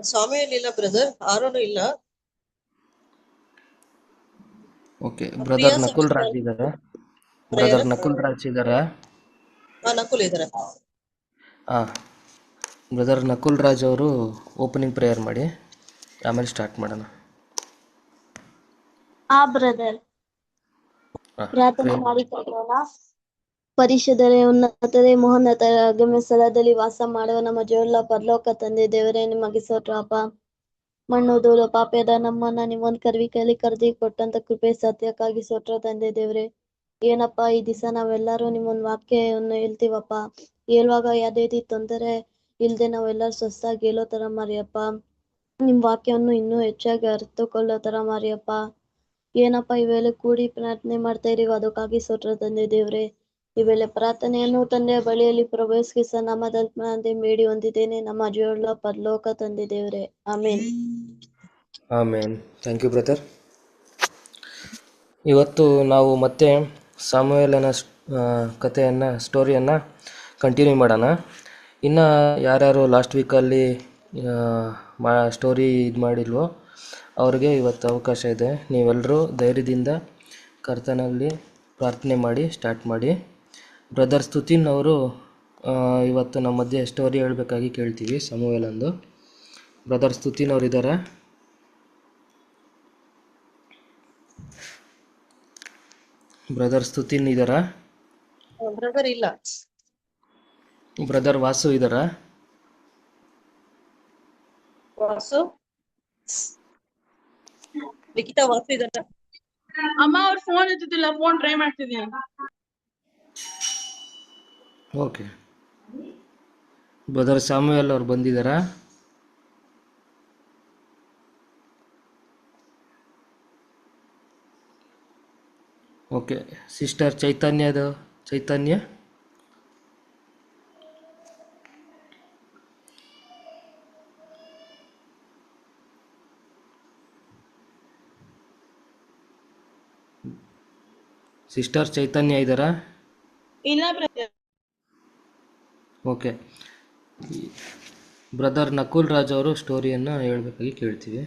ಸ್ವಾಮಿಯಲ್ ಇಲ್ಲ ಬ್ರದರ್, ಆರೋನು ಇಲ್ಲ. Okay, Priya brother Nakul Raj ಇದಾರ. ಪ್ರೇಯರ್. ಬ್ರದರ್ ನಕುಲ್ ರಾಜ್ ಇದಾರ. ನಕುಲ್ ಇದಾರೆ. ಹಾಂ, ಬ್ರದರ್ ನಕುಲ್ ರಾಜ್ ಅವರು ಓಪನಿಂಗ್ ಪ್ರೇಯರ್ ಮಾಡಿ, ಆಮೇಲೆ ಸ್ಟಾರ್ಟ್ ಮಾಡೋಣ. ಬ್ರದರ್ ಹಾಂ, ಪ್ರಾರ್ಥನೆ ಮಾಡಿಕೊಳ್ಳೋಣ. ಪರಿಶುದ್ಧರೇ, ಉನ್ನತರೇ, ಮಹೋನ್ನತರ ಅಗಮ್ಯ ಸ್ಥಳದಲ್ಲಿ ವಾಸ ಮಾಡುವ ನಮ್ಮ ಜೀವನ ಪರಲೋಕ ತಂದೆ ದೇವರೇ, ನಿಮಗೆ ಸ್ತೋತ್ರಪ್ಪ. ಮಣ್ಣು ಧೂಳು ಪಾಪದ ನಮ್ಮನ್ನ ನಿಮ್ಮೊಂದು ಕೈಲಿ ಕರೆದಿ ಕೊಟ್ಟಂತ ಕೃಪೆ ಸತ್ಯಕ್ಕಾಗಿ ಸ್ತೋತ್ರ ತಂದೆ ದೇವ್ರೆ. ಏನಪ್ಪಾ ಈ ದಿವಸ ನಾವೆಲ್ಲರೂ ನಿಮ್ಮೊಂದು ವಾಕ್ಯವನ್ನು ಹೇಳ್ತೀವಪ್ಪ. ಹೇಳುವಾಗ ಯಾವುದೇ ರೀತಿ ತೊಂದರೆ ಇಲ್ಲದೆ ನಾವೆಲ್ಲರೂ ಸ್ವಸ್ಥಾಗಿ ಹೇಳೋ ತರ ಮಾರಿಯಪ್ಪ. ನಿಮ್ ವಾಕ್ಯವನ್ನು ಇನ್ನೂ ಹೆಚ್ಚಾಗಿ ಅರ್ಥಕೊಳ್ಳೋ ತರ ಮಾರಿಯಪ್ಪ. ಏನಪ್ಪ ಈ ವೇಳೆ ಕೂಡಿ ಪ್ರಾರ್ಥನೆ ಮಾಡ್ತಾ ಇದೀವಿ, ಅದಕ್ಕಾಗಿ ಸ್ತೋತ್ರ ತಂದೆ ದೇವ್ರೆ. ಈ ವೇಳೆ ಪ್ರಾರ್ಥನೆಯನ್ನು ತಂದೆಯ ಬಳಿಯಲ್ಲಿ ಪ್ರವೇಶಿಸ ನಾಮದಲ್ಲಿ ಬೇಡಿ ಹೊಂದಿದ್ದೇನೆ, ನಮ್ಮ ಜೀವನ ಪರಲೋಕ ತಂದೆ ದೇವ್ರೆ, amen. Amen. Thank you brother. ಇವತ್ತು ನಾವು ಮತ್ತೆ ಸಾಮುವೇಲನ ಕಥೆಯನ್ನು, ಸ್ಟೋರಿಯನ್ನು ಕಂಟಿನ್ಯೂ ಮಾಡೋಣ. ಇನ್ನು ಯಾರ್ಯಾರು ಲಾಸ್ಟ್ ವೀಕಲ್ಲಿ ಸ್ಟೋರಿ ಇದು ಮಾಡಿಲ್ವೋ ಅವ್ರಿಗೆ ಇವತ್ತು ಅವಕಾಶ ಇದೆ. ನೀವೆಲ್ಲರೂ ಧೈರ್ಯದಿಂದ ಕರ್ತನಲ್ಲಿ ಪ್ರಾರ್ಥನೆ ಮಾಡಿ ಸ್ಟಾರ್ಟ್ ಮಾಡಿ. ಬ್ರದರ್ ಸ್ತುತಿನ್ ಅವರು ಇವತ್ತು ನಮ್ಮ ಮಧ್ಯೆ ಸ್ಟೋರಿ ಹೇಳಬೇಕಾಗಿ ಕೇಳ್ತೀವಿ, ಸಮುವೇಲಂದು. ಬ್ರದರ್ ಸ್ತುತಿನ್ ಅವ್ರು ಇದ್ದಾರೆ? ಬ್ರದರ್ ಸ್ತುತಿನ್ ಇದ್ದಾರಾ? ಬ್ರದರ್ ಇಲ್ಲ. ಬ್ರದರ್ ವಾಸು ಇದ್ದಾರಾ? ವಾಸು, ಲಿಖಿತಾ ವಾಸು ಇದಾರ? ಅಮ್ಮ ಅವ್ರ ಫೋನ್ ಎತ್ತುತ್ತಿಲ್ಲ, ಫೋನ್ ಟ್ರೈ ಮಾಡ್ತಿದ್ದೀನಿ. ಓಕೆ. ಬ್ರದರ್ ಸಾಮುವೇಲ್ ಅವ್ರು ಬಂದಿದ್ದಾರಾ? ಓಕೆ. ಸಿಸ್ಟರ್ ಚೈತನ್ಯ ಸಿಸ್ಟರ್ ಚೈತನ್ಯ ಇದ್ದಾರಾ? ಇಲ್ಲ brother. Okay. Brother Nakul Raj ಅವರು ಸ್ಟೋರಿಯನ್ನು ಹೇಳಬೇಕಾಗಿ ಕೇಳ್ತೀವಿ.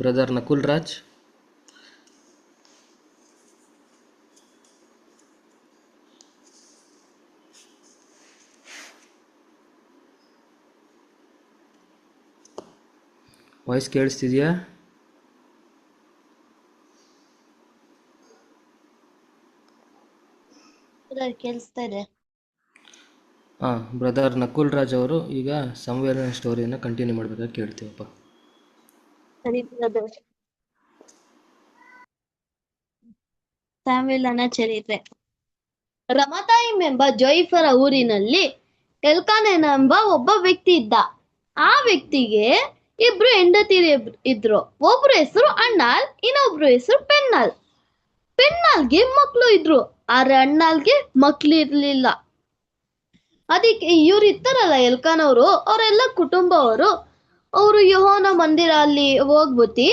ಬ್ರದರ್ ನಕುಲ್ ರಾಜ್. ವಾಯ್ಸ್ ಕೇಳಿಸ್ತಿದ್ಯಾ? ಕೇಳಿಸ್ತಾ ಇದೆ. ಹಾಂ, ಬ್ರದರ್ ನಕುಲ್ ರಾಜ್ ಅವರು ಈಗ ಸಂವೇದನ ಸ್ಟೋರಿಯನ್ನು ಕಂಟಿನ್ಯೂ ಮಾಡಬೇಕಾಗಿ ಕೇಳ್ತೀವಪ್ಪ. ಸರಿ ಬ್ರದರ್. ಸ್ಯಾಮ್ಯುಯೇಲನ ಚರಿತ್ರೆ. ರಮತಾಯಿಮ್ ಎಂಬ ಜೋಯಿಫರ ಊರಿನಲ್ಲಿ ಎಲ್ಕಾನನೆಂಬ ಒಬ್ಬ ವ್ಯಕ್ತಿ ಇದ್ದ. ಆ ವ್ಯಕ್ತಿಗೆ ಇಬ್ರು ಹೆಂಡತಿರು ಇದ್ರು. ಒಬ್ರು ಹೆಸರು ಅಣ್ಣಾಲ್, ಇನ್ನೊಬ್ರು ಹೆಸರು ಪೆನ್ನಾಲ್. ಪೆನ್ನಾಲ್ಗೆ ಮಕ್ಳು ಇದ್ರು, ಆದ್ರೆ ಅಣ್ಣಾಲ್ಗೆ ಮಕ್ಳು ಇರ್ಲಿಲ್ಲ. ಅದಕ್ಕೆ ಇವ್ರು ಇರ್ತಾರಲ್ಲ ಎಲ್ಕಾನವರು, ಅವರೆಲ್ಲ ಕುಟುಂಬವರು, ಅವರು ಯೆಹೋವನ ಮಂದಿರ ಅಲ್ಲಿ ಹೋಗ್ಬಿಟ್ಟು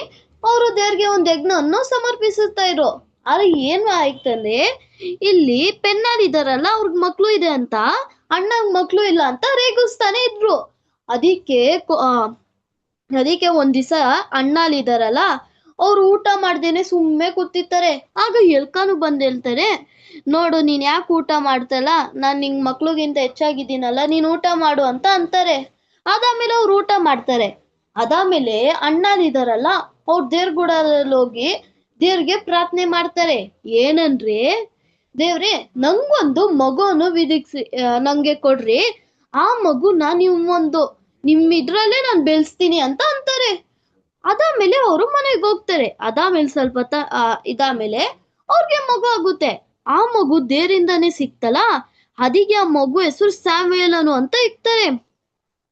ಅವರು ದೇವ್ರಿಗೆ ಒಂದು ಯಜ್ಞವನ್ನು ಸಮರ್ಪಿಸುತ್ತಾ ಇದ್ರು. ಆದ್ರೆ ಏನು ಆಯ್ತಂದ್ರೆ, ಇಲ್ಲಿ ಪೆನ್ನಾಲ್ ಇದಾರಲ್ಲ, ಅವ್ರಿಗೆ ಮಕ್ಳು ಇದೆ ಅಂತ, ಅಣ್ಣಂಗ್ ಮಕ್ಳು ಇಲ್ಲ ಅಂತ ರೇಗಿಸ್ತಾನೆ ಇದ್ರು. ಅದಕ್ಕೆ ಒಂದ್ ದಿವಸ ಅಣ್ಣಾಲ್ ಇದಾರಲ್ಲ, ಅವ್ರು ಊಟ ಮಾಡ್ದೇನೆ ಸುಮ್ಮನೆ ಕೂತಿರ್ತಾರೆ. ಆಗ ಎಲ್ಕಾನು ಬಂದ್ ಹೇಳ್ತಾರೆ, ನೋಡು ನೀನ್ ಯಾಕೆ ಊಟ ಮಾಡ್ತಲ್ಲ, ನಾನ್ ನಿಂಗ್ ಮಕ್ಳಿಗಿಂತ ಹೆಚ್ಚಾಗಿದ್ದೀನಲ್ಲ, ನೀನ್ ಊಟ ಮಾಡು ಅಂತ ಅಂತಾರೆ. ಅದಾದ್ಮೇಲೆ ಅವ್ರು ಊಟ ಮಾಡ್ತಾರೆ. ಅದಾದ್ಮೇಲೆ ಅಣ್ಣಾರಿದಾರಲ್ಲ, ಅವ್ರ ದೇವ್ರ ಗುಡದಲ್ಲಿ ಹೋಗಿ ದೇವ್ರಿಗೆ ಪ್ರಾರ್ಥನೆ ಮಾಡ್ತಾರೆ. ಏನಂದ್ರೆ, ದೇವ್ರೆ ನಂಗೊಂದು ಮಗುವನ್ನು ನಂಗೆ ಕೊಡ್ರಿ, ಆ ಮಗುನ ನಿಮ್ಮಿದ್ರಲ್ಲೇ ನಾನು ಬೆಳೆಸ್ತೀನಿ ಅಂತ ಅಂತಾರೆ. ಅದಾದ್ಮೇಲೆ ಅವರು ಮನೆಗೆ ಹೋಗ್ತಾರೆ. ಅದಾದ್ಮೇಲೆ ಸ್ವಲ್ಪ ಇದಾದ್ಮೇಲೆ ಅವ್ರಿಗೆ ಮಗು ಆಗುತ್ತೆ. ಆ ಮಗು ದೇವರಿಂದಾನೇ ಸಿಕ್ತಲ್ಲ, ಅದಕ್ಕೆ ಆ ಮಗು ಹೆಸರು ಸ್ಯಾಮ್ಯುಯೇಲನು ಅಂತ ಇಕ್ತಾರೆ.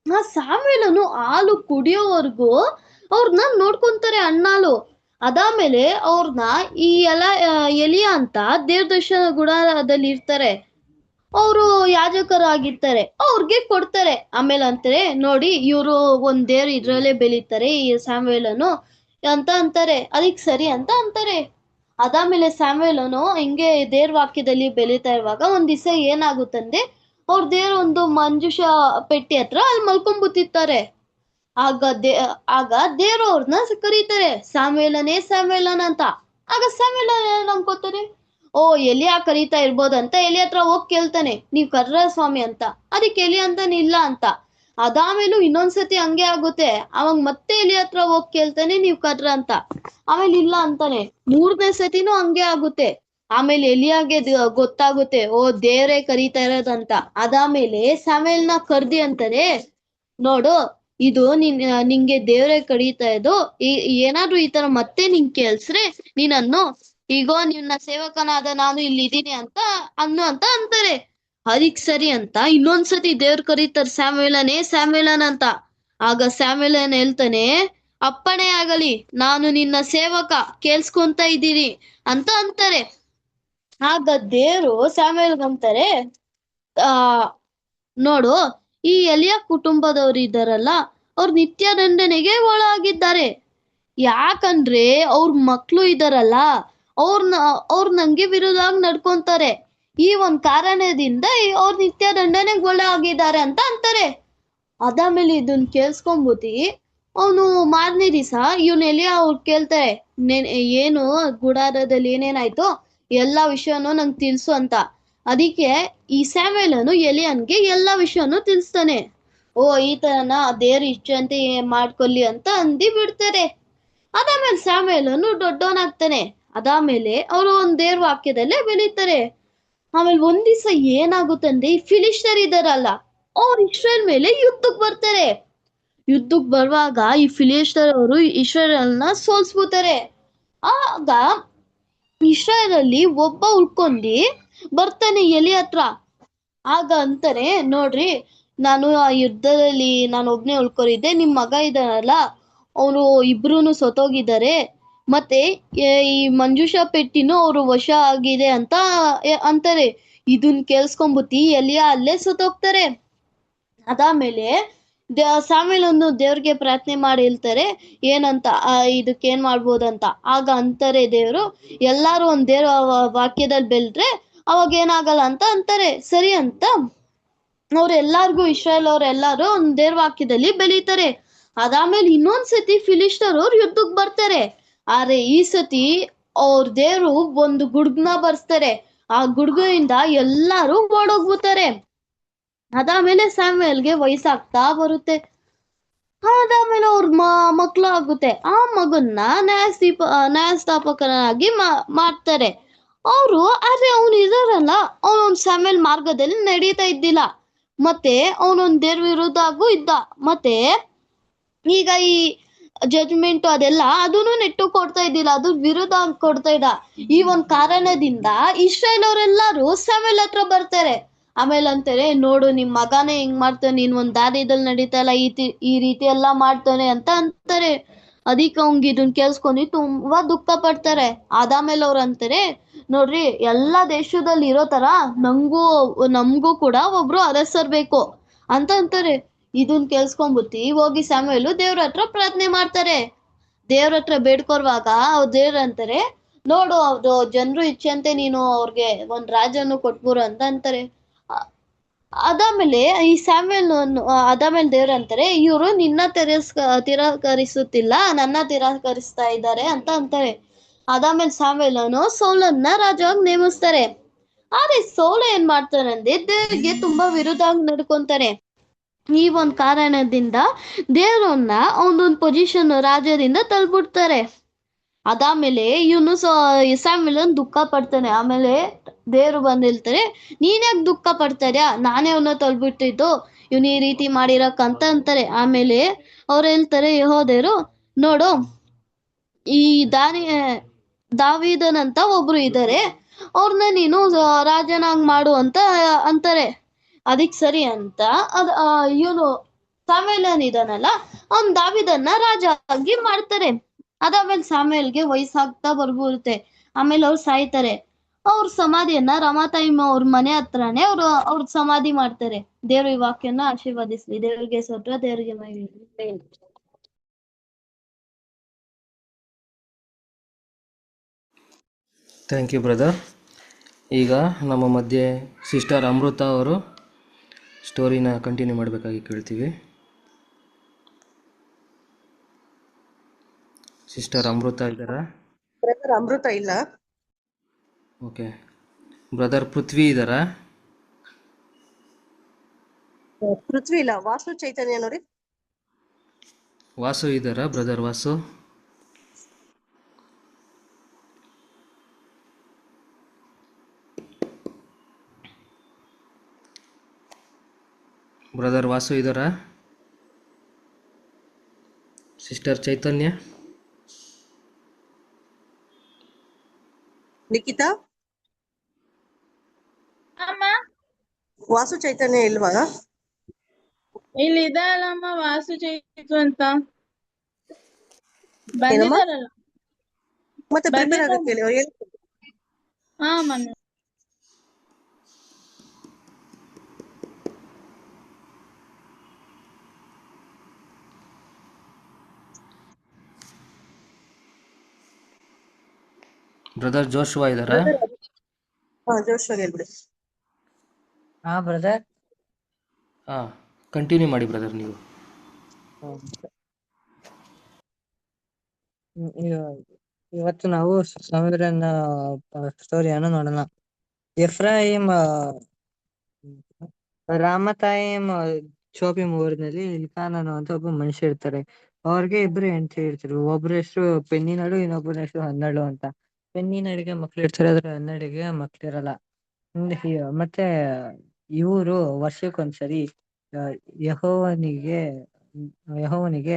ಆ ಸ್ಯಾಮ್ಯುಯೇಲನು ಹಾಲು ಕುಡಿಯೋವರೆಗೂ ಅವ್ರನ್ನ ನೋಡ್ಕೊಂತಾರೆ ಅಣ್ಣಾಲು. ಅದಾದ್ಮೇಲೆ ಅವ್ರನ್ನ ಈ ಎಲಿಯಾ ಅಂತ ದೇವದರ್ಶನ ಗುಡಾರದಲ್ಲಿ ಇರ್ತಾರೆ, ಅವರು ಯಾಜಕರಾಗಿರ್ತಾರೆ, ಅವ್ರಿಗೆ ಕೊಡ್ತಾರೆ. ಆಮೇಲೆ ಅಂತಾರೆ, ನೋಡಿ ಇವರು ಒಂದ್ ದೇವ್ರು ಇದ್ರಲ್ಲೇ ಬೆಳೀತಾರೆ, ಈ ಸ್ಯಾಮ್ಯುಯೇಲನು ಅಂತ ಅಂತಾರೆ. ಅದಕ್ಕೆ ಸರಿ ಅಂತ ಅಂತಾರೆ. ಅದಾದ್ಮೇಲೆ ಸ್ಯಾಮ್ಯುಯೇಲನು ಹಿಂಗೆ ದೇವ್ರ ವಾಕ್ಯದಲ್ಲಿ ಬೆಳೀತಾ ಇರುವಾಗ ಒಂದ್ ದಿವಸ ಏನಾಗುತ್ತಂದ್ರೆ ಅವ್ರ ದೇವ್ರ ಒಂದು ಮಂಜುಷ ಪೆಟ್ಟಿ ಹತ್ರ ಅಲ್ಲಿ ಮಲ್ಕೊಂಡ್ಬಿಟ್ಟಿರ್ತಾರೆ. ಆಗ ದೇವ್ರು ಅವ್ರನ್ನ ಕರೀತಾರೆ, ಸ್ಯಾಮ್ಯುಯೇಲನ್ ಅಂತ. ಆಗ ಸ್ಯಾಮ್ಯುಯೇಲನ್ ಏನ್ ಅನ್ಕೋತಾನೆ, ಓ ಎಲಿಯಾ ಕರೀತಾ ಇರ್ಬೋದಂತ ಎಲಿ ಹತ್ರ ಹೋಗ್ ಕೇಳ್ತಾನೆ, ನೀವ್ ಕರ್ರ ಸ್ವಾಮಿ ಅಂತ. ಅದಕ್ಕೆ ಎಲಿ ಅಂತಾನೆ ಇಲ್ಲ ಅಂತ. ಅದಾಮೇಲೂ ಇನ್ನೊಂದ್ಸತಿ ಹಂಗೆ ಆಗುತ್ತೆ. ಅವಾಗ ಮತ್ತೆ ಎಲಿ ಹತ್ರ ಹೋಗ್ ಕೇಳ್ತಾನೆ, ನೀವ್ ಕರ್ರ ಅಂತ. ಆಮೇಲೆ ಇಲ್ಲ ಅಂತಾನೆ. 3ನೇ ಸತಿನೂ ಹಂಗೆ ಆಗುತ್ತೆ. ಆಮೇಲೆ ಎಲಿಯಾಗೆ ಗೊತ್ತಾಗುತ್ತೆ, ಓ ದೇವ್ರೇ ಕರೀತಾ ಇರೋದಂತ. ಅದಾಮೇಲೆ ಸ್ಯಾಮ್ಯುಯೇಲ್ನ ಕರ್ದಿ ಅಂತಾರೆ, ನೋಡು ಇದು ನಿಂಗೆ ದೇವ್ರೇ ಕರೀತಾ ಇದ್ದು, ಏನಾದ್ರೂ ಈ ತರ ಮತ್ತೆ ನಿಂಗ್ ಕೇಳ್ಸ್ರೆ ನೀನನ್ನು ಈಗೋ ನಿನ್ನ ಸೇವಕನಾದ ನಾನು ಇಲ್ಲಿ ಇದೀನಿ ಅಂತ ಅಂತಾರೆ. ಅದಕ್ ಸರಿ ಅಂತ ಇನ್ನೊಂದ್ಸತಿ ದೇವ್ರ ಕರೀತಾರೆ, ಸ್ಯಾಮ್ಯುಯೇಲನ್ ಅಂತ. ಆಗ ಸ್ಯಾಮ್ಯುಯೇಲನ್ ಹೇಳ್ತಾನೆ, ಅಪ್ಪಣೆ ಆಗಲಿ, ನಾನು ನಿನ್ನ ಸೇವಕ, ಕೇಳ್ಸ್ಕೊಂತ ಇದ್ದೀನಿ ಅಂತ ಅಂತಾರೆ. ಆಗ ದೇವ್ರು ಸ್ಯಾಮ್ಯುಯೇಲ್ಗೆ ಅಂತಾರೆ, ಆ ನೋಡು ಈ ಎಲಿಯ ಕುಟುಂಬದವ್ರು ಇದ್ದಾರಲ್ಲ, ಅವ್ರು ನಿತ್ಯ ದಂಡನೆಗೆ ಒಳಗಿದ್ದಾರೆ. ಯಾಕಂದ್ರೆ ಅವ್ರ ಮಕ್ಳು ಇದಾರಲ್ಲ, ಅವ್ರ ನಂಗೆ ವಿರುದ್ಧವಾಗಿ ನಡ್ಕೊಂತಾರೆ. ಈ ಒಂದ್ ಕಾರಣದಿಂದ ಅವ್ರ ನಿತ್ಯ ದಂಡನೆಗೆ ಒಳಗಿದ್ದಾರೆ ಅಂತ ಅಂತಾರೆ. ಅದಾದ್ಮೇಲೆ ಇದನ್ ಕೇಳ್ಸ್ಕೊಂಬುತಿ ಅವನು ಮಾರನೇ ದಿವಸ ಎಲಿಯ ಅವ್ರು ಕೇಳ್ತಾರೆ, ಏನು ಗುಡಾರದಲ್ಲಿ ಏನೇನಾಯ್ತು ಎಲ್ಲಾ ವಿಷಯನೂ ನಂಗೆ ತಿಳ್ಸು ಅಂತ. ಅದಕ್ಕೆ ಈ ಸ್ಯಾಮ್ಯುಯೇಲನು ಎಲಿಯನ್ಗೆ ಎಲ್ಲಾ ವಿಷಯನೂ ತಿಳಿಸ್ತಾನೆ. ಓ ಈ ತರನ ದೇವ್ರ ಇಚ್ಛೆ ಮಾಡ್ಕೊಲ್ಲಿ ಅಂತ ಅಂದಿ ಬಿಡ್ತಾರೆ. ಅದಾದ್ಮೇಲೆ ಸ್ಯಾಮ್ಯುಯೇಲನು ದೊಡ್ಡವನಾಗ್ತಾನೆ. ಅದಾದ್ಮೇಲೆ ಅವರು ಒಂದ್ ದೇವ್ರ ವಾಕ್ಯದಲ್ಲೇ ಬೆಳೀತಾರೆ. ಆಮೇಲೆ ಒಂದ್ ದಿವಸ ಏನಾಗುತ್ತಂದ್ರೆ, ಈ ಫಿಲಿಸ್ಟರ್ ಇದಾರಲ್ಲ, ಅವ್ರು ಇಸ್ರೇಲ್ ಮೇಲೆ ಯುದ್ಧಕ್ಕೆ ಬರ್ತಾರೆ. ಯುದ್ಧಕ್ಕೆ ಬರುವಾಗ ಈ ಫಿಲಿಸ್ಟರ್ ಅವರು ಇಸ್ರೇಲ್ನ ಸೋಲ್ಸ್ಬಿಡ್ತಾರೆ. ಆಗ ಇಸ್ರೇಲ್ ಅಲ್ಲಿ ಒಬ್ಬ ಉಳ್ಕೊಂಡಿ ಬರ್ತಾನೆ ಎಲಿ ಹತ್ರ. ಆಗ ಅಂತಾರೆ, ನೋಡ್ರಿ ನಾನು ಆ ಯುದ್ಧದಲ್ಲಿ ನಾನು ಒಬ್ನೇ ಉಳ್ಕೊಂಡಿದ್ದೆ, ನಿಮ್ ಮಗ ಇದ್ದಾನಲ್ಲ ಅವನು ಇಬ್ರು ಸತ್ತೋಗಿದ್ದಾರೆ, ಮತ್ತೆ ಈ ಮಂಜುಷಾ ಪೆಟ್ಟಿನೂ ಅವರು ವಶ ಆಗಿದೆ ಅಂತ ಅಂತಾರೆ. ಇದನ್ ಕೇಳ್ಸ್ಕೊಂಬುತ್ತಿ ಎಲಿಯ ಅಲ್ಲೇ ಸತ್ತೋಗ್ತಾರೆ. ಅದಾದ್ಮೇಲೆ ಸ್ಯಾಮ್ಯುಯೇಲನು ದೇವ್ರಿಗೆ ಪ್ರಾರ್ಥನೆ ಮಾಡಿ ಹೇಳ್ತಾರೆ, ಏನಂತ ಇದಕ್ಕೇನ್ ಮಾಡ್ಬೋದಂತ. ಆಗ ಅಂತಾರೆ ದೇವ್ರು, ಎಲ್ಲಾರು ಒಂದ್ ದೇವ್ರ ವಾಕ್ಯದಲ್ಲಿ ಬೆಳೆದ್ರೆ ಅವಾಗ ಏನಾಗಲ್ಲ ಅಂತ ಅಂತಾರೆ. ಸರಿ ಅಂತ ಅವ್ರೆಲ್ಲಾರ್ಗು ಇಸ್ರಾಯೇಲ್ ಅವ್ರೆಲ್ಲಾರು ಒಂದ್ ದೇವ್ರ ವಾಕ್ಯದಲ್ಲಿ ಬೆಳೀತಾರೆ. ಅದಾದ್ಮೇಲೆ ಇನ್ನೊಂದ್ಸತಿ ಫಿಲಿಸ್ಟರ್ ಅವ್ರು ಯುದ್ಧಕ್ಕೆ ಬರ್ತಾರೆ. ಆದ್ರೆ ಈ ಸತಿ ಅವ್ರ ದೇವ್ರು ಒಂದು ಗುಡ್ಗನ ಬರ್ಸ್ತಾರೆ. ಆ ಗುಡ್ಗದಿಂದ ಎಲ್ಲಾರು ಓಡೋಗ್ಬಿಡ್ತಾರೆ. ಅದಾದ್ಮೇಲೆ ಸ್ಯಾಮ್ಯುಯೇಲ್ಗೆ ವಯಸ್ಸಾಗ್ತಾ ಬರುತ್ತೆ. ಅದಾದ್ಮೇಲೆ ಅವ್ರ ಮಕ್ಳು ಆಗುತ್ತೆ. ಆ ಮಗನ್ನ ನ್ಯಾಯಸ್ಥಾಪಕನಾಗಿ ಮಾಡ್ತಾರೆ ಅವರು. ಆದ್ರೆ ಅವನು ಇದಾರಲ್ಲ, ಅವನೊಂದ್ ಸ್ಯಾಮ್ಯುಯೇಲ್ ಮಾರ್ಗದಲ್ಲಿ ನಡೀತಾ ಇದ್ದಿಲ್ಲ, ಮತ್ತೆ ಅವನೊಂದ್ ದೇವ್ರ ವಿರುದ್ಧಗೂ ಇದ್ದ. ಮತ್ತೆ ಈಗ ಈ ಜಡ್ಜ್ಮೆಂಟ್ ಅದೆಲ್ಲ ಅದನ್ನು ನೆಟ್ಟು ಕೊಡ್ತಾ ಇದ್ದಿಲ್ಲ, ಅದು ವಿರುದ್ಧ ಕೊಡ್ತಾ ಇದ್ದ. ಈ ಒಂದ್ ಕಾರಣದಿಂದ ಇಸ್ರಾಯೇಲ್ ಅವರೆಲ್ಲಾರು ಸ್ಯಾಮ್ಯುಯೇಲ್ ಹತ್ರ ಬರ್ತಾರೆ. ಆಮೇಲೆ ಅಂತಾರೆ, ನೋಡು ನಿಮ್ ಮಗನೇ ಹಿಂಗ್ ಮಾಡ್ತಾನೆ, ನೀನ್ ಒಂದ್ ದಾರಿದಲ್ಲಿ ನಡೀತಾ ಇಲ್ಲ, ಈ ರೀತಿ ಎಲ್ಲಾ ಮಾಡ್ತಾನೆ ಅಂತ ಅಂತಾರೆ. ಅದಕ್ಕೆ ಅವಂಗ ಇದನ್ ಕೇಳ್ಸ್ಕೊಂಡು ತುಂಬಾ ದುಃಖ ಪಡ್ತಾರೆ. ಅದಾದ್ಮೇಲೆ ಅವ್ರು ಅಂತಾರೆ, ನೋಡ್ರಿ ಎಲ್ಲಾ ದೇಶದಲ್ಲಿ ಇರೋ ತರ ನಮ್ಗೂ ಕೂಡ ಒಬ್ರು ಅರಸರ್ ಬೇಕು ಅಂತ ಅಂತಾರೆ. ಇದನ್ ಕೇಳ್ಸ್ಕೊಂಬುತ್ತಿ ಹೋಗಿ ಸ್ಯಾಮ್ಯುಯೇಲ್ ದೇವ್ರ ಹತ್ರ ಪ್ರಾರ್ಥನೆ ಮಾಡ್ತಾರೆ. ದೇವ್ರ ಹತ್ರ ಬೇಡ್ಕೊರ್ವಾಗ ಅವ್ರ ದೇವ್ರ ಅಂತಾರೆ, ನೋಡು ಅವ್ರು ಜನರು ಇಚ್ಛೆಂತೆ ನೀನು ಅವ್ರಿಗೆ ಒಂದ್ ರಾಜನ್ನು ಕೊಟ್ಬುರು ಅಂತ ಅಂತಾರೆ. ಅದಾದ್ಮೇಲೆ ಈ ಸ್ಯಾಮ್ಯುಯೇಲ್ ಅದಾದ್ಮೇಲೆ ದೇವ್ರ ಅಂತಾರೆ, ಇವರು ನಿನ್ನ ತಿರಸ್ಕರಿಸುತ್ತಿಲ್ಲ, ನನ್ನ ತಿರಸ್ಕರಿಸ್ತಾ ಇದ್ದಾರೆ ಅಂತ ಅಂತಾರೆ. ಅದಾದ್ಮೇಲೆ ಸ್ಯಾಮ್ಯುಯೇಲನು ಸೌಲನ್ನ ರಾಜವಾಗಿ ನೇಮಿಸ್ತಾರೆ. ಆದ್ರೆ ಸೌಲ ಏನ್ ಮಾಡ್ತಾನೆ ಅಂದ್ರೆ ದೇವ್ರಿಗೆ ತುಂಬಾ ವಿರುದ್ಧವಾಗಿ ನಡ್ಕೊಂತಾನೆ. ಈ ಒಂದ್ ಕಾರಣದಿಂದ ದೇವ್ರನ್ನ ಅವನೊಂದ್ ಪೊಸಿಷನ್ ರಾಜ್ಯದಿಂದ ತಳ್ಬಿಡ್ತಾರೆ. ಅದಾದ್ಮೇಲೆ ಇವನು ಸ್ಯಾಮ್ಯುಯೇಲನ್ ದುಃಖ ಪಡ್ತಾನೆ. ಆಮೇಲೆ ದೇವ್ರು ಬಂದ್ ಹೇಳ್ತಾರೆ, ನೀನ್ಯಾಕ್ ದುಃಖ ಪಡ್ತಾರ್ಯಾ, ನಾನೇ ಅವನ್ನ ತಳ್ಬಿಟ್ಟಿದ್ದು, ಇವ್ನ ಈ ರೀತಿ ಮಾಡಿರಕ್ಕಂತ ಅಂತಾರೆ. ಆಮೇಲೆ ಅವ್ರು ಹೇಳ್ತಾರೆ, ಯೆಹೋವದೇವ್ರು ನೋಡು ಈ ದಾವೀದನಂತ ಒಬ್ರು ಇದ್ದಾರೆ, ಅವ್ರನ್ನ ನೀನು ರಾಜನಾಗ್ ಮಾಡು ಅಂತ ಅಂತಾರೆ. ಅದಕ್ ಸರಿ ಅಂತ ಇವನು ಸ್ಯಾಮ್ಯುಯೇಲನ್ ಇದಾನಲ್ಲ, ಅವ್ನ್ ದಾವೀದನ್ನ ರಾಜ ಆಗಿ ಮಾಡ್ತಾರೆ. ಅದಾದ್ಮೇಲೆ ಸ್ಯಾಮ್ಯುಯೇಲ್ಗೆ ವಯಸ್ಸಾಗ್ತಾ ಬರ್ಬಿಡುತ್ತೆ. ಆಮೇಲೆ ಅವ್ರು ಸಾಯ್ತಾರೆ. ಅವ್ರ ಸಮಾಧಿಯನ್ನ ರಮಾತೈಮ್ ಅವ್ರ ಮನೆ ಹತ್ರನೇ ಅವ್ರ ಸಮಾಧಿ ಮಾಡ್ತಾರೆ. ದೇವ್ರ ಈ ವಾಕ್ಯನ ಆಶೀರ್ವದಿಸ್ಲಿ. ದೇವ್ರಿಗೆ ಸ್ತೋತ್ರ, ದೇವ್ರಿಗೆ ಮಹಿಮೆ. Thank you brother. ಈಗ ನಮ್ಮ ಮಧ್ಯೆ ಸಿಸ್ಟರ್ ಅಮೃತ ಅವರು ಸ್ಟೋರಿನ ಕಂಟಿನ್ಯೂ ಮಾಡಬೇಕಾಗಿ ಕೇಳ್ತೀವಿ. ಸಿಸ್ಟರ್ ಅಮೃತ ಇದ್ದಾರಾ? ಬ್ರದರ್ ಅಮೃತ ಇಲ್ಲ. ಓಕೆ. ಬ್ರದರ್ ಪೃಥ್ವಿ ಇದ್ದಾರಾ? ಪೃಥ್ವಿ ಇಲ್ಲ. ವಾಸು ಚೈತನ್ಯ ನೋಡಿ. ವಾಸು ಇದ್ದಾರಾ? ಬ್ರದರ್ ವಾಸು? ಬ್ರದರ್ ವಾಸು ಇದ್ದಾರಾ? ಸಿಸ್ಟರ್ ಚೈತನ್ಯ? ನಿಖಿತಾ, ಅಮ್ಮ ವಾಸು ಚೈತನ್ಯ ಇಲ್ವಾ? ಇಲ್ಲಿ ಇದಲ್ಲಮ್ಮ ವಾಸು ಚೈತು ಅಂತ ಏನಮ್ಮ? ಬಂದಿದ್ದಾರಲ್ಲ. ಮತ್ತೆ ಪ್ರಿಪೇರ್ ಬಂದಿದ್ದಾರೆ. ಆಗಕ್ಕೆ ಹೇಳಿ ಅವ್ರು ಹೇಳ್ತಾರೆ. ಹಾ ಮಮ್ಮಿ. ಬ್ರದರ್ ಜೋಶುವಾ ಇದ್ದಾರಾ? ಜೋಶ್ವಾಗಿ ಹೇಳ್ಬಿಡಿ. ಹಾ ಬ್ರದರ್. ಹಾಂ, ಕಂಟಿನ್ಯೂ ಮಾಡಿ ಬ್ರದರ್ ನೀವು. ಇವತ್ತು ನಾವು ಸಮುದ್ರನ ಸ್ಟೋರಿಯನ್ನು ನೋಡೋಣ. ಎಫ್ರಾಯಿಮ್ ರಾಮತಾಯಿಮ್ ಶೋಪಿಮ್ ಊರಿನಲ್ಲಿ ಇಲ್ಕಾನನು ಅಂತ ಒಬ್ಬ ಮನುಷ್ಯ ಇರ್ತಾರೆ. ಅವ್ರಿಗೆ ಇಬ್ರು ಹೆಂಡತಿ ಇರ್ತಾರೆ. ಒಬ್ರ ಹೆಸರು ಪೆನ್ನಿನಳು, ಇನ್ನೊಬ್ಬರ ಹೆಸರು ಹನ್ನಳು ಅಂತ. ಪೆನ್ನಿನಳಿಗೆ ಮಕ್ಳು ಇರ್ತಾರೆ, ಆದ್ರೆ ಹನ್ನಳಿಗೆ ಮಕ್ಳಿರಲ್ಲ. ಮತ್ತೆ ಇವರು ವರ್ಷಕ್ಕೊಂದ್ಸರಿ ಆ, ಯೆಹೋವನಿಗೆ ಯೆಹೋವನಿಗೆ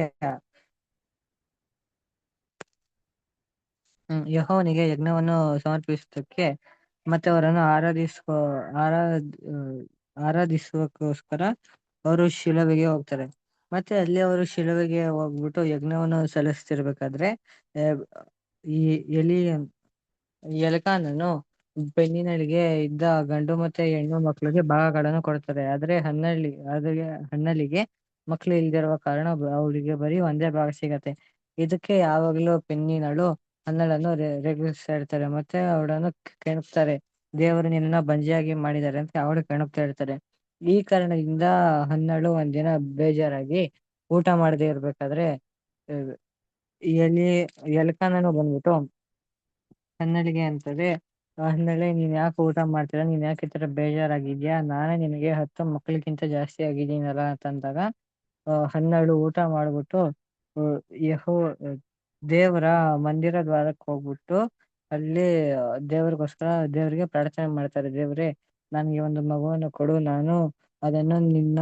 ಯೆಹೋವನಿಗೆ ಯಜ್ಞವನ್ನು ಸಮರ್ಪಿಸೋದಕ್ಕೆ ಮತ್ತೆ ಅವರನ್ನು ಆರಾಧಿಸೋಕ್ಕೋಸ್ಕರ ಅವರು ಶಿಲುಬೆಗೆ ಹೋಗ್ತಾರೆ. ಮತ್ತೆ ಅಲ್ಲಿ ಅವರು ಶಿಲುಬೆಗೆ ಹೋಗ್ಬಿಟ್ಟು ಯಜ್ಞವನ್ನು ಸಲ್ಲಿಸ್ತಿರ್ಬೇಕಾದ್ರೆ ಆ, ಈ ಎಲ್ಕಾನನು ಪೆನ್ನಿನಳಿಗೆ ಇದ್ದ ಗಂಡು ಮತ್ತೆ ಹೆಣ್ಣು ಮಕ್ಕಳಿಗೆ ಭಾಗಗಳನ್ನು ಕೊಡ್ತಾರೆ. ಆದ್ರೆ ಹನ್ನಳಿಗೆ ಮಕ್ಳು ಇಲ್ದಿರುವ ಕಾರಣ ಅವಳಿಗೆ ಬರೀ ಒಂದೇ ಭಾಗ ಸಿಗತ್ತೆ. ಇದಕ್ಕೆ ಯಾವಾಗ್ಲೂ ಪೆನ್ನಿನಳು ಹನ್ನಳನ್ನು ರೇಗಿಸ್ತಾ ಇರ್ತಾರೆ ಮತ್ತೆ ಅವಳನ್ನು ಕೆಣಕ್ತಾರೆ. ದೇವರು ನಿನ್ನನ್ನ ಬಂಜೆಯಾಗಿ ಮಾಡಿದ್ದಾರೆ ಅಂತ ಅವಳು ಕೆಣಕ್ತಾ ಇರ್ತಾರೆ. ಈ ಕಾರಣದಿಂದ ಹನ್ನಳು ಒಂದಿನ ಬೇಜಾರಾಗಿ ಊಟ ಮಾಡದೇ ಇರ್ಬೇಕಾದ್ರೆ ಆ, ಎಲ್ಕಾನನು ಬಂದ್ಬಿಟ್ಟು ಹನ್ನಳಿಗೆ ಅಂತದೆ, ಹನ್ನಳೆ ನೀನ್ ಯಾಕೆ ಊಟ ಮಾಡ್ತೀರಾ, ನೀನ್ ಯಾಕೆ ಈ ತರ ಬೇಜಾರಾಗಿದ್ಯಾ, ನಾನೇ ನಿನಗೆ 10 ಮಕ್ಳಿಗಿಂತ ಜಾಸ್ತಿ ಆಗಿದ್ದೀನಲ್ಲ ಅಂತಂದಾಗ ಹನ್ನಳು ಊಟ ಮಾಡ್ಬಿಟ್ಟು ಆ, ಯೆಹೋ ದೇವರ ಮಂದಿರ ದ್ವಾರಕ್ಕೆ ಹೋಗ್ಬಿಟ್ಟು ಅಲ್ಲಿ ದೇವರಿಗೆ ಪ್ರಾರ್ಥನೆ ಮಾಡ್ತಾರೆ. ದೇವ್ರೆ, ನನ್ಗೆ ಒಂದು ಮಗುವನ್ನು ಕೊಡು, ಅದನ್ನು ನಿನ್ನ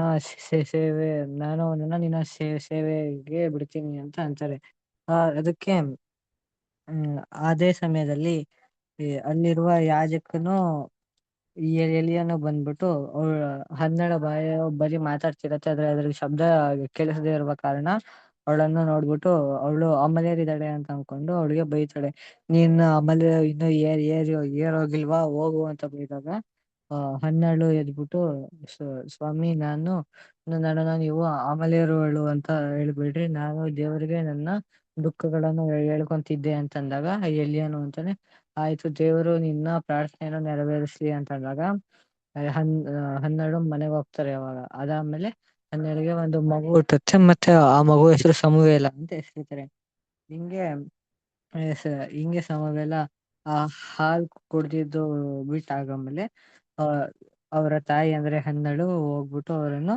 ಸೇವೆ ನಾನು ಅದನ್ನ ನಿನ್ನ ಸೇವೆಗೆ ಬಿಡ್ತೀನಿ ಅಂತ ಅಂತಾರೆ. ಅದಕ್ಕೆ ಅದೇ ಸಮಯದಲ್ಲಿ ಅಲ್ಲಿರುವ ಯಾಜಕನು ಎಲಿಯನು ಬಂದ್ಬಿಟ್ಟು ಹನ್ನಳ ಬರೀ ಮಾತಾಡ್ತಿರತ್ತೆ, ಆದ್ರೆ ಅದ್ರಲ್ಲಿ ಶಬ್ದ ಕೇಳಿಸದೇ ಇರುವ ಕಾರಣ ಅವಳನ್ನು ನೋಡ್ಬಿಟ್ಟು ಅವಳು ಅಮಲೇರಿದ್ದಾಳೆ ಅಂತ ಅನ್ಕೊಂಡು ಅವಳಿಗೆ ಬೈತಾಳೆ. ನೀನ್ ಅಮಲೆ ಇನ್ನು ಏರೋಗಿಲ್ವಾ, ಹೋಗು ಅಂತ ಬೈದಾಗ ಹನ್ನಳು ಎದ್ಬಿಟ್ಟು ಸ್ವಾಮಿ, ನನ್ನನ್ನು ನೀವು ಅಮಲೇರುವಳು ಅಂತ ಹೇಳ್ಬಿಡ್ರಿ, ನಾನು ದೇವರಿಗೆ ನನ್ನ ದುಃಖಗಳನ್ನು ಹೇಳ್ಕೊಂತಿದ್ದೆ ಅಂತಂದಾಗ ಎಲಿಯನು ಅಂತಾನೆ, ಆಯ್ತು ದೇವರು ನಿನ್ನ ಪ್ರಾರ್ಥನೆಯನ್ನು ನೆರವೇರಿಸ್ಲಿ ಅಂತಂದಾಗ ಹನ್ನಳು ಮನೆಗೆ ಹೋಗ್ತಾರೆ. ಅವಾಗ ಅದಾದ್ಮೇಲೆ ಹನ್ನೆರಡಿಗೆ ಒಂದು ಮಗು ಹುಟ್ಟುತ್ತೆ, ಮತ್ತೆ ಆ ಮಗು ಹೆಸರು ಸಮುವೇಲ ಅಂತ ಹೆಸರಿತಾರೆ. ಹಿಂಗೆ ಸಮುವೇಲ ಆ ಹಾಲ್ ಕುಡ್ದಿದ್ದು ಬಿಟ್ಟಾಗಮೇಲೆ ಅವರ ತಾಯಿ ಅಂದ್ರೆ ಹನ್ನಳು ಹೋಗ್ಬಿಟ್ಟು ಅವರನ್ನು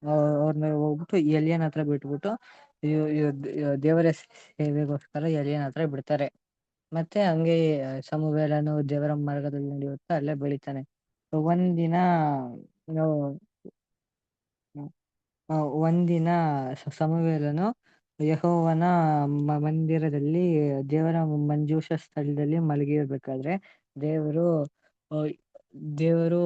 ಅವ್ರನ್ನ ಹೋಗ್ಬಿಟ್ಟು ಎಲಿಯನ್ ಹತ್ರ ಬಿಟ್ಬಿಟ್ಟು ದೇವರ ಸೇವೆಗೋಸ್ಕರ ಎಲಿಯನ್ ಹತ್ರ ಬಿಡ್ತಾರೆ. ಮತ್ತೆ ಹಂಗೆ ಸಮುವೇಲನು ದೇವರ ಮಾರ್ಗದಲ್ಲಿ ನಡೆಯುತ್ತಾ ಅಲ್ಲೇ ಬೆಳಿತಾನೆ. ಒಂದಿನ ಒಂದಿನ ಸಮುವೇಲನು ಯೆಹೋವನ ಮಂದಿರದಲ್ಲಿ ದೇವರ ಮಂಜೂಷ ಸ್ಥಳದಲ್ಲಿ ಮಲಗಿರ್ಬೇಕಾದ್ರೆ ದೇವರು ದೇವರು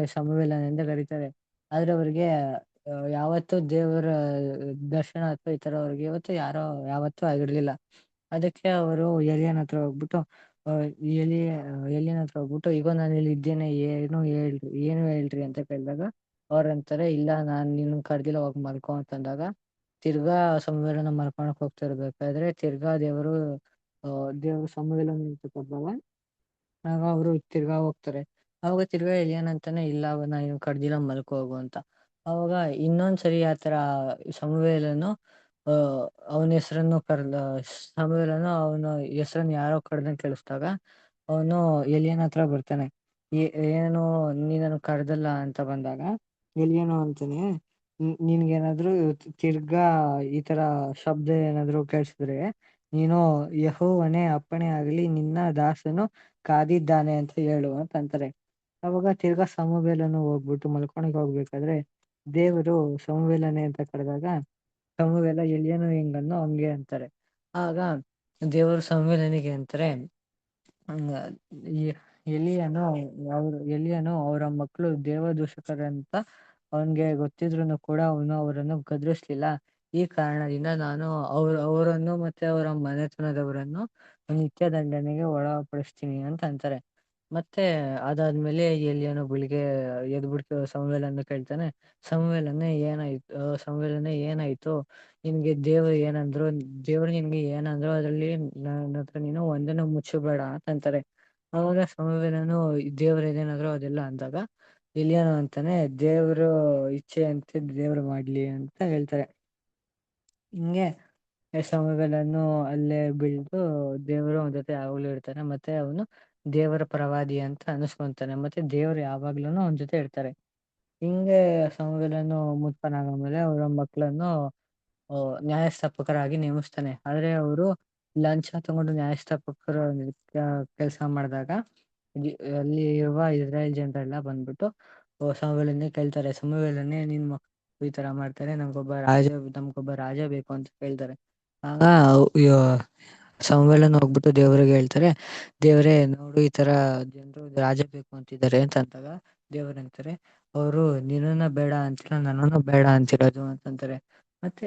ಸಮುವೇಲನೆಂದು ಕರೀತಾರೆ. ಆದ್ರೆ ಅವ್ರಿಗೆ ಯಾವತ್ತೂ ದೇವರ ದರ್ಶನ ಅಥವಾ ಈ ತರ ಅವ್ರಿಗೆ ಯಾವತ್ತೂ ಆಗಿರ್ಲಿಲ್ಲ. ಅದಕ್ಕೆ ಅವರು ಎಲಿಯನ ಹತ್ರ ಹೋಗ್ಬಿಟ್ಟು ಈಗ ನಾನು ಇಲ್ಲಿ ಇದ್ದೇನೆ, ಏನು ಹೇಳ್ರಿ ಅಂತ ಕೇಳಿದಾಗ ಅವ್ರಂತಾರೆ, ಇಲ್ಲ ನಾನ್ ನಿನ್ನ ಕರ್ದಿಲ್ಲ, ಹೋಗಿ ಮಲ್ಕೊ ಅಂತಂದಾಗ ತಿರ್ಗಾ ಸಂವಿಧಾನ ಮಾಡ್ಕೊಳಕ್ ಹೋಗ್ತಿರ್ಬೇಕಾದ್ರೆ ತಿರ್ಗಾ ದೇವರು ಸಂವಿಧಾನ ಕೊಟ್ಟಾಗ ಆಗ ಅವರು ತಿರ್ಗಾ ಹೋಗ್ತಾರೆ. ಅವಾಗ ತಿರ್ಗಾ ಏನಂತಾನೆ ಇಲ್ಲ ಅವನ ಇವ್ ಕಡ್ದಿಲ್ಲ ಮಲ್ಕೋ ಹೋಗು ಅಂತ. ಅವಾಗ ಇನ್ನೊಂದ್ಸರಿ ಆತರ ಸಮುವೇಲನು ಅವನ ಹೆಸರನ್ನು ಸಮುವೇಲನು ಅವನ ಹೆಸರನ್ನು ಯಾರೋ ಕಡ್ದಂಗ್ ಕೇಳಿಸ್ದಾಗ ಅವನು ಎಲಿಯನ ಹತ್ರ ಬರ್ತಾನೆ. ಏನು ನೀನನ್ನು ಕರ್ದಲ್ಲ ಅಂತ ಬಂದಾಗ ಎಲಿಯನು ಅಂತಾನೆ, ನಿನ್ಗೇನಾದ್ರು ತಿರ್ಗಾ ಈ ತರ ಶಬ್ದ ಏನಾದ್ರು ಕೇಳಿಸಿದ್ರೆ ನೀನು ಯೆಹೋವನೇ ಅಪ್ಪಣೆ ಆಗಲಿ ನಿನ್ನ ದಾಸನು ಕಾದಿದ್ದಾನೆ ಅಂತ ಹೇಳು ಅಂತ ಅಂತಾರೆ. ಅವಾಗ ತಿರ್ಗಾ ಸಮುವೇಲನು ಹೋಗ್ಬಿಟ್ಟು ಮಲ್ಕೊಳಕ್ ಹೋಗ್ಬೇಕಾದ್ರೆ ದೇವರು ಸಮುವೇಲನೆ ಅಂತ ಕರೆದಾಗ ಸಮುವೇಲ ಎಲಿಯನು ಹಿಂಗನ್ನು ಹಂಗೆ ಅಂತಾರೆ. ಆಗ ದೇವರು ಸಮುವೇಲನಿಗೆ ಅಂತಾರೆ, ಎಲಿಯನು ಅವರ ಮಕ್ಕಳು ದೇವದೂಷಕರಂತ ಅವನ್ಗೆ ಗೊತ್ತಿದ್ರು ಕೂಡ ಅವನು ಅವರನ್ನು ಗದರಿಸ್ಲಿಲ್ಲ. ಈ ಕಾರಣದಿಂದ ನಾನು ಅವರನ್ನು ಮತ್ತೆ ಅವರ ಮನೆತನದವರನ್ನು ನಿತ್ಯ ದಂಡನೆಗೆ ಒಳಪಡಿಸ್ತೀನಿ ಅಂತ ಅಂತಾರೆ. ಮತ್ತೆ ಅದಾದ್ಮೇಲೆ ಎಲಿಯನು ಬೆಳಿಗ್ಗೆ ಎದ್ಬಿಟ್ಟು ಸಮುವೇಲನ್ನು ಕೇಳ್ತಾನೆ, ಸಮುವೇಲನೇ ಏನಾಯ್ತು ನಿನ್ಗೆ ದೇವ್ರು ನಿನ್ಗೆ ಏನಂದ್ರು ಅದ್ರಲ್ಲಿ ನನ್ನ ಹತ್ರ ನೀನು ಒಂದನ್ನು ಮುಚ್ಚಬೇಡ ಅಂತ ಅಂತಾರೆ. ಅವಾಗ ಸಮುವೇಲನು ದೇವ್ರ ಅದೆಲ್ಲ ಅಂದಾಗ ಎಲಿಯನು ಅಂತಾನೆ, ದೇವ್ರು ಇಚ್ಛೆ ಅಂತೆ ದೇವ್ರು ಮಾಡ್ಲಿ ಅಂತ ಹೇಳ್ತಾರೆ. ಹಿಂಗೆ ಸಮುವೇಲನು ಅಲ್ಲೇ ಬೆಳೆದು ದೇವರು ಅವನ ಜೊತೆ ಯಾವಾಗ್ಲೂ ಇರ್ತಾನೆ. ಮತ್ತೆ ಅವನು ದೇವರ ಪ್ರವಾದಿ ಅಂತ ಅನಿಸ್ಕೊಂತಾನೆ. ಮತ್ತೆ ದೇವ್ರು ಯಾವಾಗ್ಲೂ ಅವನ ಜೊತೆ ಇರ್ತಾರೆ. ಹಿಂಗೆ ಸಮುವೇಲನು ಮುತ್ಪನಾದ್ಮೇಲೆ ಅವರ ಮಕ್ಕಳನ್ನು ನ್ಯಾಯಸ್ಥಾಪಕರಾಗಿ ನೇಮಿಸ್ತಾನೆ. ಆದ್ರೆ ಅವರು ಲಂಚ ತಗೊಂಡು ನ್ಯಾಯಸ್ಥಾಪಕರು ಕೆಲಸ ಮಾಡಿದಾಗ ಅಲ್ಲಿ ಇರುವ ಇಸ್ರಾಯೇಲ್ ಜನರೆಲ್ಲ ಬಂದ್ಬಿಟ್ಟು ಸಮುವೇಲನ್ನೇ ಕೇಳ್ತಾರೆ, ಸಮುವೇಲನೇ ನಿನ್ ಮಕ್ಕಳು ಈ ತರ ಮಾಡ್ತಾರೆ, ನಮ್ಗೊಬ್ಬ ರಾಜ ಬೇಕು ಅಂತ ಕೇಳ್ತಾರೆ. ಆಗ ಸಮುವೇಲನು ಹೋಗ್ಬಿಟ್ಟು ದೇವರಿಗೆ ಹೇಳ್ತಾರೆ, ದೇವರೇ ನೋಡು ಈ ತರ ಜನರು ರಾಜ ಬೇಕು ಅಂತಿದ್ದಾರೆ ಅಂತ ಅಂದಾಗ ದೇವರಂತಾರೆ, ಅವರು ನಿನ್ನನ್ನ ಬೇಡ ಅಂತಿಲ್ಲ ನನ್ನನ್ನು ಬೇಡ ಅಂತಿರೋದು ಅಂತಂತಾರೆ. ಮತ್ತೆ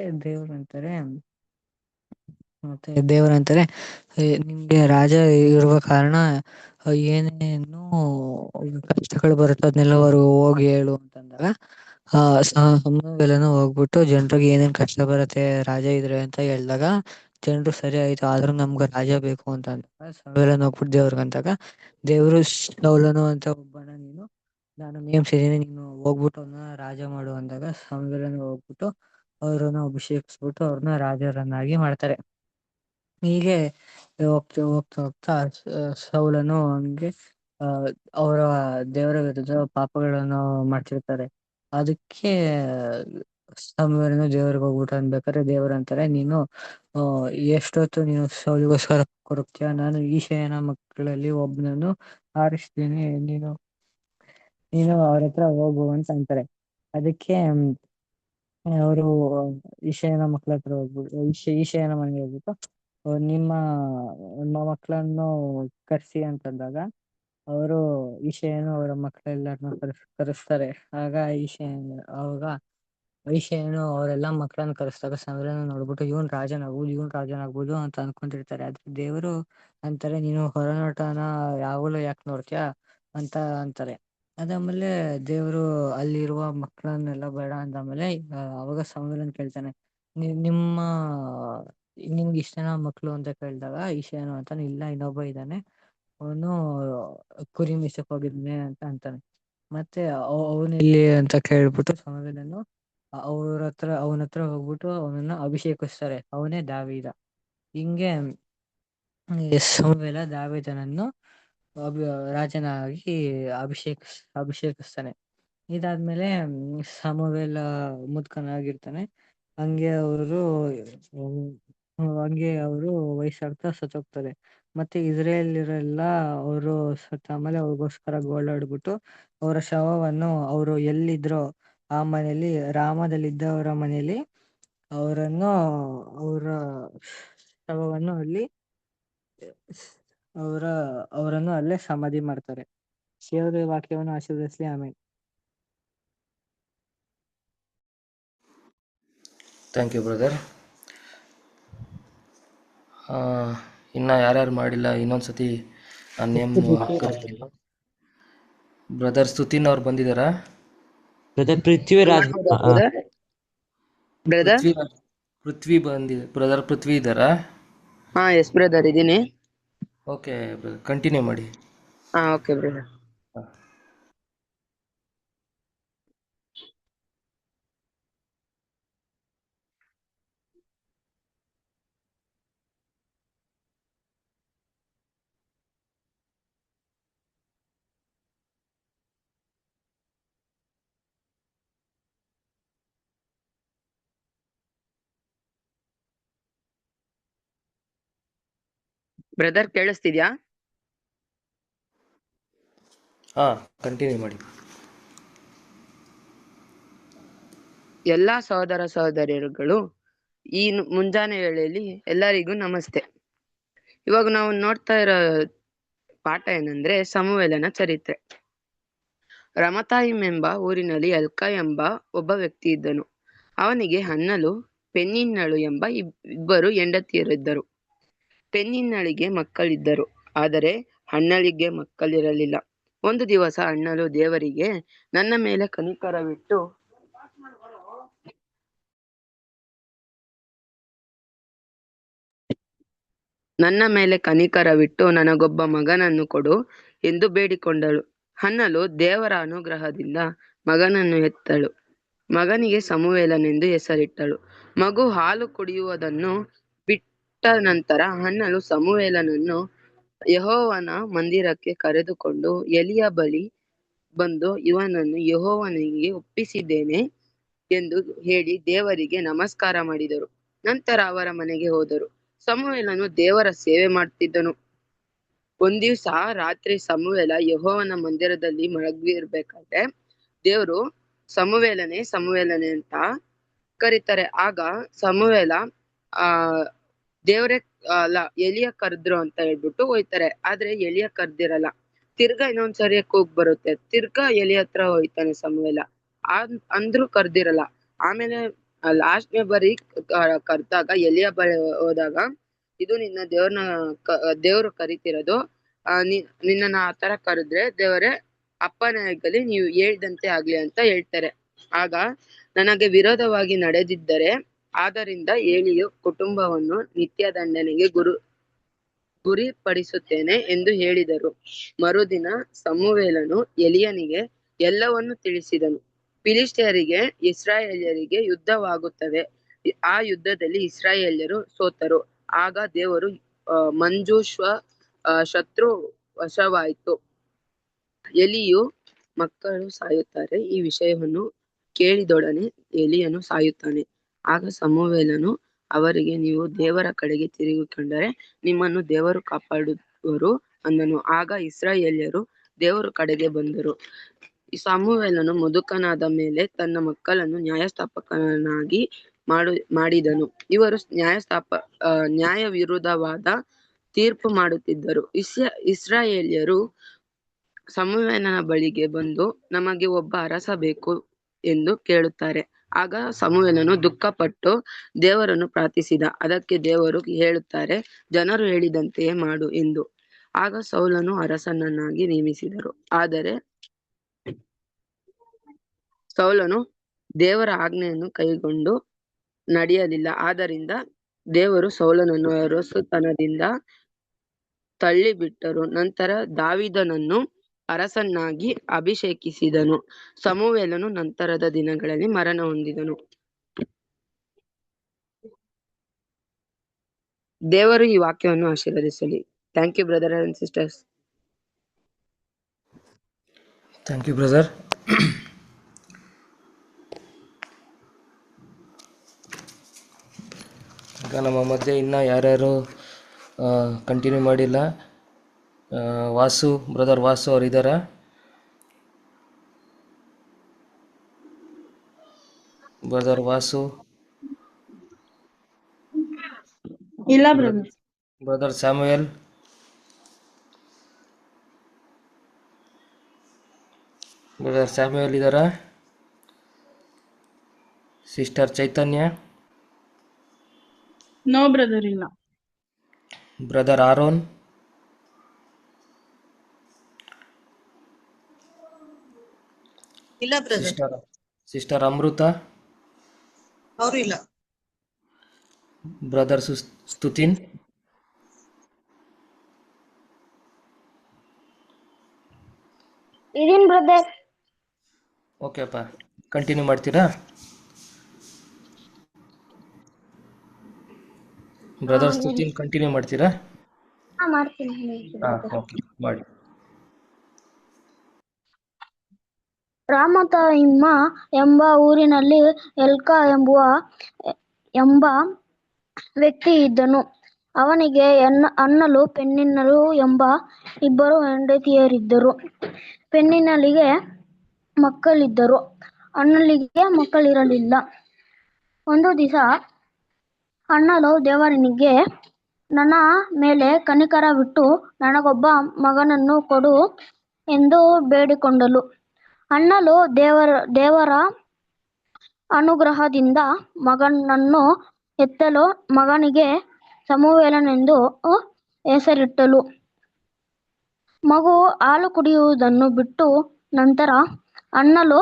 ದೇವರಂತಾರೆ ನಿಮ್ಗೆ ರಾಜ ಇರುವ ಕಾರಣ ಏನೇನು ಕಷ್ಟಗಳು ಬರುತ್ತೋ ಅದನ್ನೆಲ್ಲ ಅವ್ರು ಹೋಗಿ ಹೇಳು ಅಂತಂದಾಗ ಸಮುವೇಲನು ಹೋಗ್ಬಿಟ್ಟು ಜನರಿಗೆ ಏನೇನ್ ಕಷ್ಟ ಬರುತ್ತೆ ರಾಜ ಇದ್ರೆ ಅಂತ ಹೇಳಿದಾಗ ಜನರು ಸರಿ ಆಯ್ತು ಆದ್ರೂ ನಮ್ಗೆ ರಾಜ ಬೇಕು ಅಂತ ಅಂದಾಗ ಸಮುವೇಲನು ಹೋಗ್ಬಿಟ್ಟು ದೇವ್ರಿಗಂತಾಗ ದೇವ್ರು ಸೌಲನು ಅಂತ ಒಬ್ಬನ ನಾನು ನೇಮಿಸಿದೀನಿ, ನೀನು ಹೋಗ್ಬಿಟ್ಟು ಅವ್ರನ್ನ ರಾಜ ಮಾಡು ಅಂದಾಗ ಸಮುವೇಲನು ಹೋಗ್ಬಿಟ್ಟು ಅವ್ರನ್ನ ಅಭಿಷೇಕಿಸ್ಬಿಟ್ಟು ಅವ್ರನ್ನ ರಾಜರನ್ನಾಗಿ ಮಾಡ್ತಾರೆ. ಹೀಗೆ ಹೋಗ್ತಾ ಸೌಲನು ಹಂಗೆ ಅವರ ದೇವರ ವಿರುದ್ಧ ಪಾಪಗಳನ್ನು ಮಾಡ್ತಿರ್ತಾರೆ. ಅದಕ್ಕೆ ಸಮುವೇಲನು ದೇವ್ರಿಗೆ ಹೋಗ್ಬಿಟ್ಟು ಅನ್ಬೇಕಾದ್ರೆ ದೇವರಂತಾರೆ, ನೀನು ಎಷ್ಟೊತ್ತು ನೀನು ಸೌಲಿಗೋಸ್ಕರ ಕೊರಗ್ತೀಯ, ನಾನು ಈಶೆಯನ ಮಕ್ಕಳಲ್ಲಿ ಒಬ್ಬನನ್ನು ಆರಿಸ್ತೀನಿ, ನೀನು ಅವ್ರ ಹತ್ರ ಹೋಗು ಅಂತ ಅಂತಾರೆ. ಅದಕ್ಕೆ ಅವರು ಈಶೆಯನ ಮಕ್ಕಳ ಹತ್ರ ಹೋಗ್ಬಿಟ್ಟು ಈಶೆಯನ ಮನೆಗೆ ಹೋಗ್ಬಿಟ್ಟು ನಿಮ್ಮ ಮಕ್ಕಳನ್ನು ಕರ್ಸಿ ಅಂತಂದಾಗ ಅವರು ಈಶೆಯನು ಅವರ ಮಕ್ಕಳೆಲ್ಲರನ್ನು ಕರೆಸ್ತಾರೆ. ಆಗ ಈಶೆಯನು ಅವರೆಲ್ಲ ಮಕ್ಕಳನ್ನು ಕರೆಸಿದಾಗ ಸಮುವೇಲನು ನೋಡ್ಬಿಟ್ಟು ಇವನ್ ರಾಜನಾಗ್ಬೋದು ಅಂತ ಅನ್ಕೊಂಡಿರ್ತಾರೆ. ಆದ್ರೆ ದೇವರು ಅಂತಾರೆ, ನೀನು ಹೊರನೋಟನ ಯಾವಾಗಲೂ ಯಾಕೆ ನೋಡ್ತೀಯಾ ಅಂತ ಅಂತಾರೆ. ಅದಾದ್ಮೇಲೆ ದೇವರು ಅಲ್ಲಿರುವ ಮಕ್ಕಳನ್ನೆಲ್ಲ ಬೇಡ ಅಂದಾದ್ಮೇಲೆ ಅವಾಗ ಸಮುವೇಲನ್ ಕೇಳ್ತಾನೆ, ನಿಮ್ಗೆ ಇಷ್ಟನ ಮಕ್ಳು ಅಂತ ಕೇಳಿದಾಗ ಈಶೆಯನು ಅಂತಾನೆ, ಇಲ್ಲ ಇನ್ನೊಬ್ಬ ಇದ್ದಾನೆ, ಅವನು ಕುರಿ ಮೇಯ್ಸಕ್ ಹೋಗಿದ್ದಾನೆ ಅಂತ ಅಂತಾನೆ. ಮತ್ತೆ ಅವನೆಲ್ಲಿ ಅಂತ ಕೇಳ್ಬಿಟ್ಟು ಸಮುವೇಲನು ಅವನ ಹತ್ರ ಹೋಗ್ಬಿಟ್ಟು ಅವನನ್ನ ಅಭಿಷೇಕಿಸ್ತಾರೆ. ಅವನೇ ದಾವೀದ. ಹಿಂಗೆ ಸಮುವೇಲ ದಾವೀದನನ್ನು ರಾಜನಾಗಿ ಅಭಿಷೇಕಿಸ್ತಾನೆ. ಇದಾದ್ಮೇಲೆ ಸಮುವೇಲ ಮುದುಕನಾಗಿರ್ತಾನೆ. ಹಂಗೆ ಅವರು ವಯಸ್ಸಾಗ್ತಾ ಸತ್ತೋಗ್ತಾರೆ. ಮತ್ತೆ ಇಸ್ರಾಯೇಲ್ಯರೆಲ್ಲ ಅವರು ಸತ್ತ ಆಮೇಲೆ ಅವ್ರಿಗೋಸ್ಕರ ಗೋಳಾಡ್ಬಿಟ್ಟು ಅವರ ಶವವನ್ನು ಅವರು ಎಲ್ಲಿದ್ರೋ ಆ ಮನೆಯಲ್ಲಿ ರಾಮದಲ್ಲಿದ್ದವರ ಮನೆಯಲ್ಲಿ ಅವರ ಶವವನ್ನು ಅವರನ್ನು ಅಲ್ಲೇ ಸಮಾಧಿ ಮಾಡ್ತಾರೆ. ದೇವರ ವಾಕ್ಯವನ್ನು ಆಶೀರ್ವದಿಸಲಿ. ಆಮೇಲೆ ಥ್ಯಾಂಕ್ ಯು ಬ್ರದರ್. ಇನ್ನು ಯಾರ್ಯಾರು ಮಾಡಿಲ್ಲ ಇನ್ನೊಂದ್ಸತಿ ಆ ನೇಮ್ ಬ್ರದರ್ ಸ್ತುತಿನ್ ಅವ್ರು ಬಂದಿದ್ದಾರಾ? Brother Prithviraj brother Prithviraj brother Prithvi ಇದ್ದಾರಾ? ಹಾ ಎಸ್ ಬ್ರದರ್ ಇದೀನಿ. ಓಕೆ ಕಂಟಿನ್ಯೂ ಮಾಡಿ. ಹಾ ಓಕೆ ಬ್ರದರ್. ಹಾ. ಬ್ರದರ್ ಕೇಳಿಸ್ತಿದ್ಯಾ? ಹಾ ಕಂಟಿನ್ಯೂ ಮಾಡಿ. ಎಲ್ಲಾ ಸಹೋದರ ಸಹೋದರಿಯರುಗಳು, ಈ ಮುಂಜಾನೆ ವೇಳೆಯಲ್ಲಿ ಎಲ್ಲರಿಗೂ ನಮಸ್ತೆ. ಇವಾಗ ನಾವು ನೋಡ್ತಾ ಇರೋ ಪಾಠ ಏನಂದ್ರೆ ಸಮುವೇಲನ ಚರಿತ್ರೆ. ರಮತಾಯಿಮ್ ಎಂಬ ಊರಿನಲ್ಲಿ ಎಲ್ಕ ಎಂಬ ಒಬ್ಬ ವ್ಯಕ್ತಿ ಇದ್ದನು. ಅವನಿಗೆ ಹನ್ನಲು, ಪೆನ್ನಿನ್ನಳು ಎಂಬ ಇಬ್ಬರು ಹೆಂಡತಿಯರಿದ್ದರು. ಪೆನ್ನಿನ್ನಳಿಗೆ ಮಕ್ಕಳಿದ್ದರು, ಆದರೆ ಹನ್ನಳಿಗೆ ಮಕ್ಕಳಿರಲಿಲ್ಲ. ಒಂದು ದಿವಸ ಹನ್ನಲು ದೇವರಿಗೆ, ನನ್ನ ಮೇಲೆ ಕನಿಕರವಿಟ್ಟು ನನಗೊಬ್ಬ ಮಗನನ್ನು ಕೊಡು ಎಂದು ಬೇಡಿಕೊಂಡಳು. ಹನ್ನಲು ದೇವರ ಅನುಗ್ರಹದಿಂದ ಮಗನನ್ನು ಹೆತ್ತಳು. ಮಗನಿಗೆ ಸಮುವೇಲನೆಂದು ಹೆಸರಿಟ್ಟಳು. ಮಗು ಹಾಲು ಕುಡಿಯುವುದನ್ನು ಬಿಟ್ಟ ನಂತರ ಹನ್ನಲು ಸಮುವೇಲನನ್ನು ಯೆಹೋವನ ಮಂದಿರಕ್ಕೆ ಕರೆದುಕೊಂಡು ಎಲಿಯ ಬಳಿ ಬಂದು, ಇವನನ್ನು ಯೆಹೋವನಿಗೆ ಒಪ್ಪಿಸಿದ್ದೇನೆ ಎಂದು ಹೇಳಿ ದೇವರಿಗೆ ನಮಸ್ಕಾರ ಮಾಡಿದರು. ನಂತರ ಅವರ ಮನೆಗೆ ಹೋದರು. ಸಮುವೇಲನು ದೇವರ ಸೇವೆ ಮಾಡುತ್ತಿದ್ದನು. ಒಂದಿವಸ ರಾತ್ರಿ ಸಮುವೇಲ ಯೆಹೋವನ ಮಂದಿರದಲ್ಲಿ ಮಲಗಿರ್ಬೇಕಾದ್ರೆ ದೇವರು ಸಮುವೇಲನೇ ಸಮುವೇಲನೇ ಅಂತ ಕರೀತಾರೆ. ಆಗ ಸಮುವೇಲ ದೇವರೇ ಅಲ್ಲ ಎಲಿಯ ಕರೆದ್ರು ಅಂತ ಹೇಳ್ಬಿಟ್ಟು ಹೋಯ್ತಾರೆ. ಆದ್ರೆ ಎಲಿಯ ಕರ್ದಿರಲ್ಲ. ತಿರ್ಗಾ ಇನ್ನೊಂದ್ಸರಿ ಕೂಗ್ ಬರುತ್ತೆ. ತಿರ್ಗಾ ಎಲಿ ಹತ್ರ ಹೋಯ್ತಾನೆ ಸಮುವೇಲ, ಅಂದ್ರೂ ಕರ್ದಿರಲ್ಲ. ಆಮೇಲೆ ಲಾಸ್ಟ್ನೇ ಬರಿ ಕರ್ದಾಗ ಎಲಿಯ ಬಳಿ ಹೋದಾಗ, ಇದು ನಿನ್ನ ದೇವ್ರು ಕರಿತಿರೋದು, ನಿನ್ನನ್ನ ಆ ತರ ಕರೆದ್ರೆ ದೇವರೇ ಅಪ್ಪನೇ ಆಗಲಿ, ನೀವು ಹೇಳ್ದಂತೆ ಆಗ್ಲಿ ಅಂತ ಹೇಳ್ತಾರೆ. ಆಗ ನನಗೆ ವಿರೋಧವಾಗಿ ನಡೆದಿದ್ದರೆ ಆದ್ದರಿಂದ ಏಲಿಯು ಕುಟುಂಬವನ್ನು ನಿತ್ಯ ದಂಡನೆಗೆ ಗುರಿಪಡಿಸುತ್ತೇನೆ ಎಂದು ಹೇಳಿದರು. ಮರುದಿನ ಸಮುವೇಲನು ಎಲಿಯನಿಗೆ ಎಲ್ಲವನ್ನು ತಿಳಿಸಿದನು. ಫಿಲಿಷ್ಟಿಯರಿಗೆ ಇಸ್ರಾಯೇಲ್ಯರಿಗೆ ಯುದ್ಧವಾಗುತ್ತದೆ. ಆ ಯುದ್ಧದಲ್ಲಿ ಇಸ್ರಾಯೇಲ್ಯರು ಸೋತರು. ಆಗ ದೇವರು ಶತ್ರು ವಶವಾಯಿತು. ಎಲಿಯು ಮಕ್ಕಳು ಸಾಯುತ್ತಾರೆ. ಈ ವಿಷಯವನ್ನು ಕೇಳಿದೊಡನೆ ಎಲಿಯನು ಸಾಯುತ್ತಾನೆ. ಆಗ ಸಮುವೇಲನು ಅವರಿಗೆ, ನೀವು ದೇವರ ಕಡೆಗೆ ತಿರುಗಿಕೊಂಡರೆ ನಿಮ್ಮನ್ನು ದೇವರು ಕಾಪಾಡುವರು ಅಂದನು. ಆಗ ಇಸ್ರಾಯೇಲ್ಯರು ದೇವರ ಕಡೆಗೆ ಬಂದರು. ಸಮುವೇಲನು ಮುದುಕನಾದ ಮೇಲೆ ತನ್ನ ಮಕ್ಕಳನ್ನು ನ್ಯಾಯಸ್ಥಾಪಕನಾಗಿ ಮಾಡಿದನು. ಇವರು ನ್ಯಾಯ ವಿರುದ್ಧವಾದ ತೀರ್ಪು ಮಾಡುತ್ತಿದ್ದರು. ಇಸ್ರಾಯೇಲ್ಯರು ಸಮುವೇಲನ ಬಳಿಗೆ ಬಂದು, ನಮಗೆ ಒಬ್ಬ ಅರಸ ಬೇಕು ಎಂದು ಕೇಳುತ್ತಾರೆ. ಆಗ ಸಮುವೇಲನು ದುಃಖಪಟ್ಟು ದೇವರನ್ನು ಪ್ರಾರ್ಥಿಸಿದ. ಅದಕ್ಕೆ ದೇವರು ಹೇಳುತ್ತಾರೆ, ಜನರು ಹೇಳಿದಂತೆಯೇ ಮಾಡು ಎಂದು. ಆಗ ಸೌಲನು ಅರಸನನ್ನಾಗಿ ನೇಮಿಸಿದರು. ಆದರೆ ಸೌಲನು ದೇವರ ಆಜ್ಞೆಯನ್ನು ಕೈಗೊಂಡು ನಡೆಯಲಿಲ್ಲ. ಆದ್ದರಿಂದ ದೇವರು ಸೌಲನನ್ನು ಅರಸುತನದಿಂದ ತಳ್ಳಿಬಿಟ್ಟರು. ನಂತರ ದಾವೀದನನ್ನು ಅರಸನಾಗಿ ಅಭಿಷೇಕಿಸಿದನು. ಸಮುವೇಲನು ನಂತರದ ದಿನಗಳಲ್ಲಿ ಮರಣ ಹೊಂದಿದನು. ದೇವರು ಈ ವಾಕ್ಯವನ್ನು ಆಶೀರ್ವದಿಸಲಿ. Thank you brother and sisters. Thank you brother. ಈಗ ನಮ್ಮ ಮಧ್ಯೆ ಇನ್ನೂ ಯಾರ್ಯಾರು ಕಂಟಿನ್ಯೂ ಮಾಡಿಲ್ಲ? ಬ್ರದರ್ ವಾಸು ಅವ್ರು ಇದ್ದಾರಾ? ಬ್ರದರ್ ವಾಸು, ಇಲ್ಲ ಬ್ರದರ್. ಬ್ರದರ್ ಸ್ಯಾಮುಯಲ್, ಇದ್ದಾರಾ? ಸಿಸ್ಟರ್ ಚೈತನ್ಯ, ನೋ ಬ್ರದರ್, ಇಲ್ಲ. ಬ್ರದರ್ ಆರೋನ್, ಇಲ್ಲ ಬ್ರದರ್, ಸಿಸ್ಟರ್ ಅಮೃತ, ಅವರು ಇಲ್ಲ. ಬ್ರದರ್ ಸ್ತುತಿನ್. ಇದೀನ್ ಬ್ರದರ್. ಓಕೆ ಅಪ್ಪ, ಕಂಟಿನ್ಯೂ ಮಾಡ್ತೀರಾ ಬ್ರದರ್ ಸ್ತುತಿನ್? ಕಂಟಿನ್ಯೂ ಮಾಡ್ತೀರಾ? ಮಾಡ್ತೀನಿ. ಹಾಂ, ಓಕೆ ಮಾಡಿ. ರಾಮತಯಿಮ ಎಂಬ ಊರಿನಲ್ಲಿ ಎಲ್ಕ ಎಂಬ ವ್ಯಕ್ತಿ ಇದ್ದನು. ಅವನಿಗೆ ಅನ್ನಲು ಪೆನ್ನಿನ್ನಲು ಎಂಬ ಇಬ್ಬರು ಹೆಂಡತಿಯರಿದ್ದರು. ಪೆನ್ನಿನ್ನಲಿಗೆ ಮಕ್ಕಳಿದ್ದರು, ಅನ್ನಲಿಗೆ ಮಕ್ಕಳಿರಲಿಲ್ಲ. ಒಂದು ದಿವಸ ಅನ್ನಲು ದೇವರನಿಗೆ, ನನ್ನ ಮೇಲೆ ಕನಿಕರವಿಟ್ಟು ನನಗೊಬ್ಬ ಮಗನನ್ನು ಕೊಡು ಎಂದು ಬೇಡಿಕೊಂಡಳು. ಅನ್ನಲು ದೇವರ ಅನುಗ್ರಹದಿಂದ ಮಗನನ್ನು ಹೆತ್ತಳು. ಮಗನಿಗೆ ಸಮುವೇಲನೆಂದು ಹೆಸರಿಟ್ಟಳು. ಮಗು ಹಾಲು ಕುಡಿಯುವುದನ್ನು ಬಿಟ್ಟು ನಂತರ ಅನ್ನಲು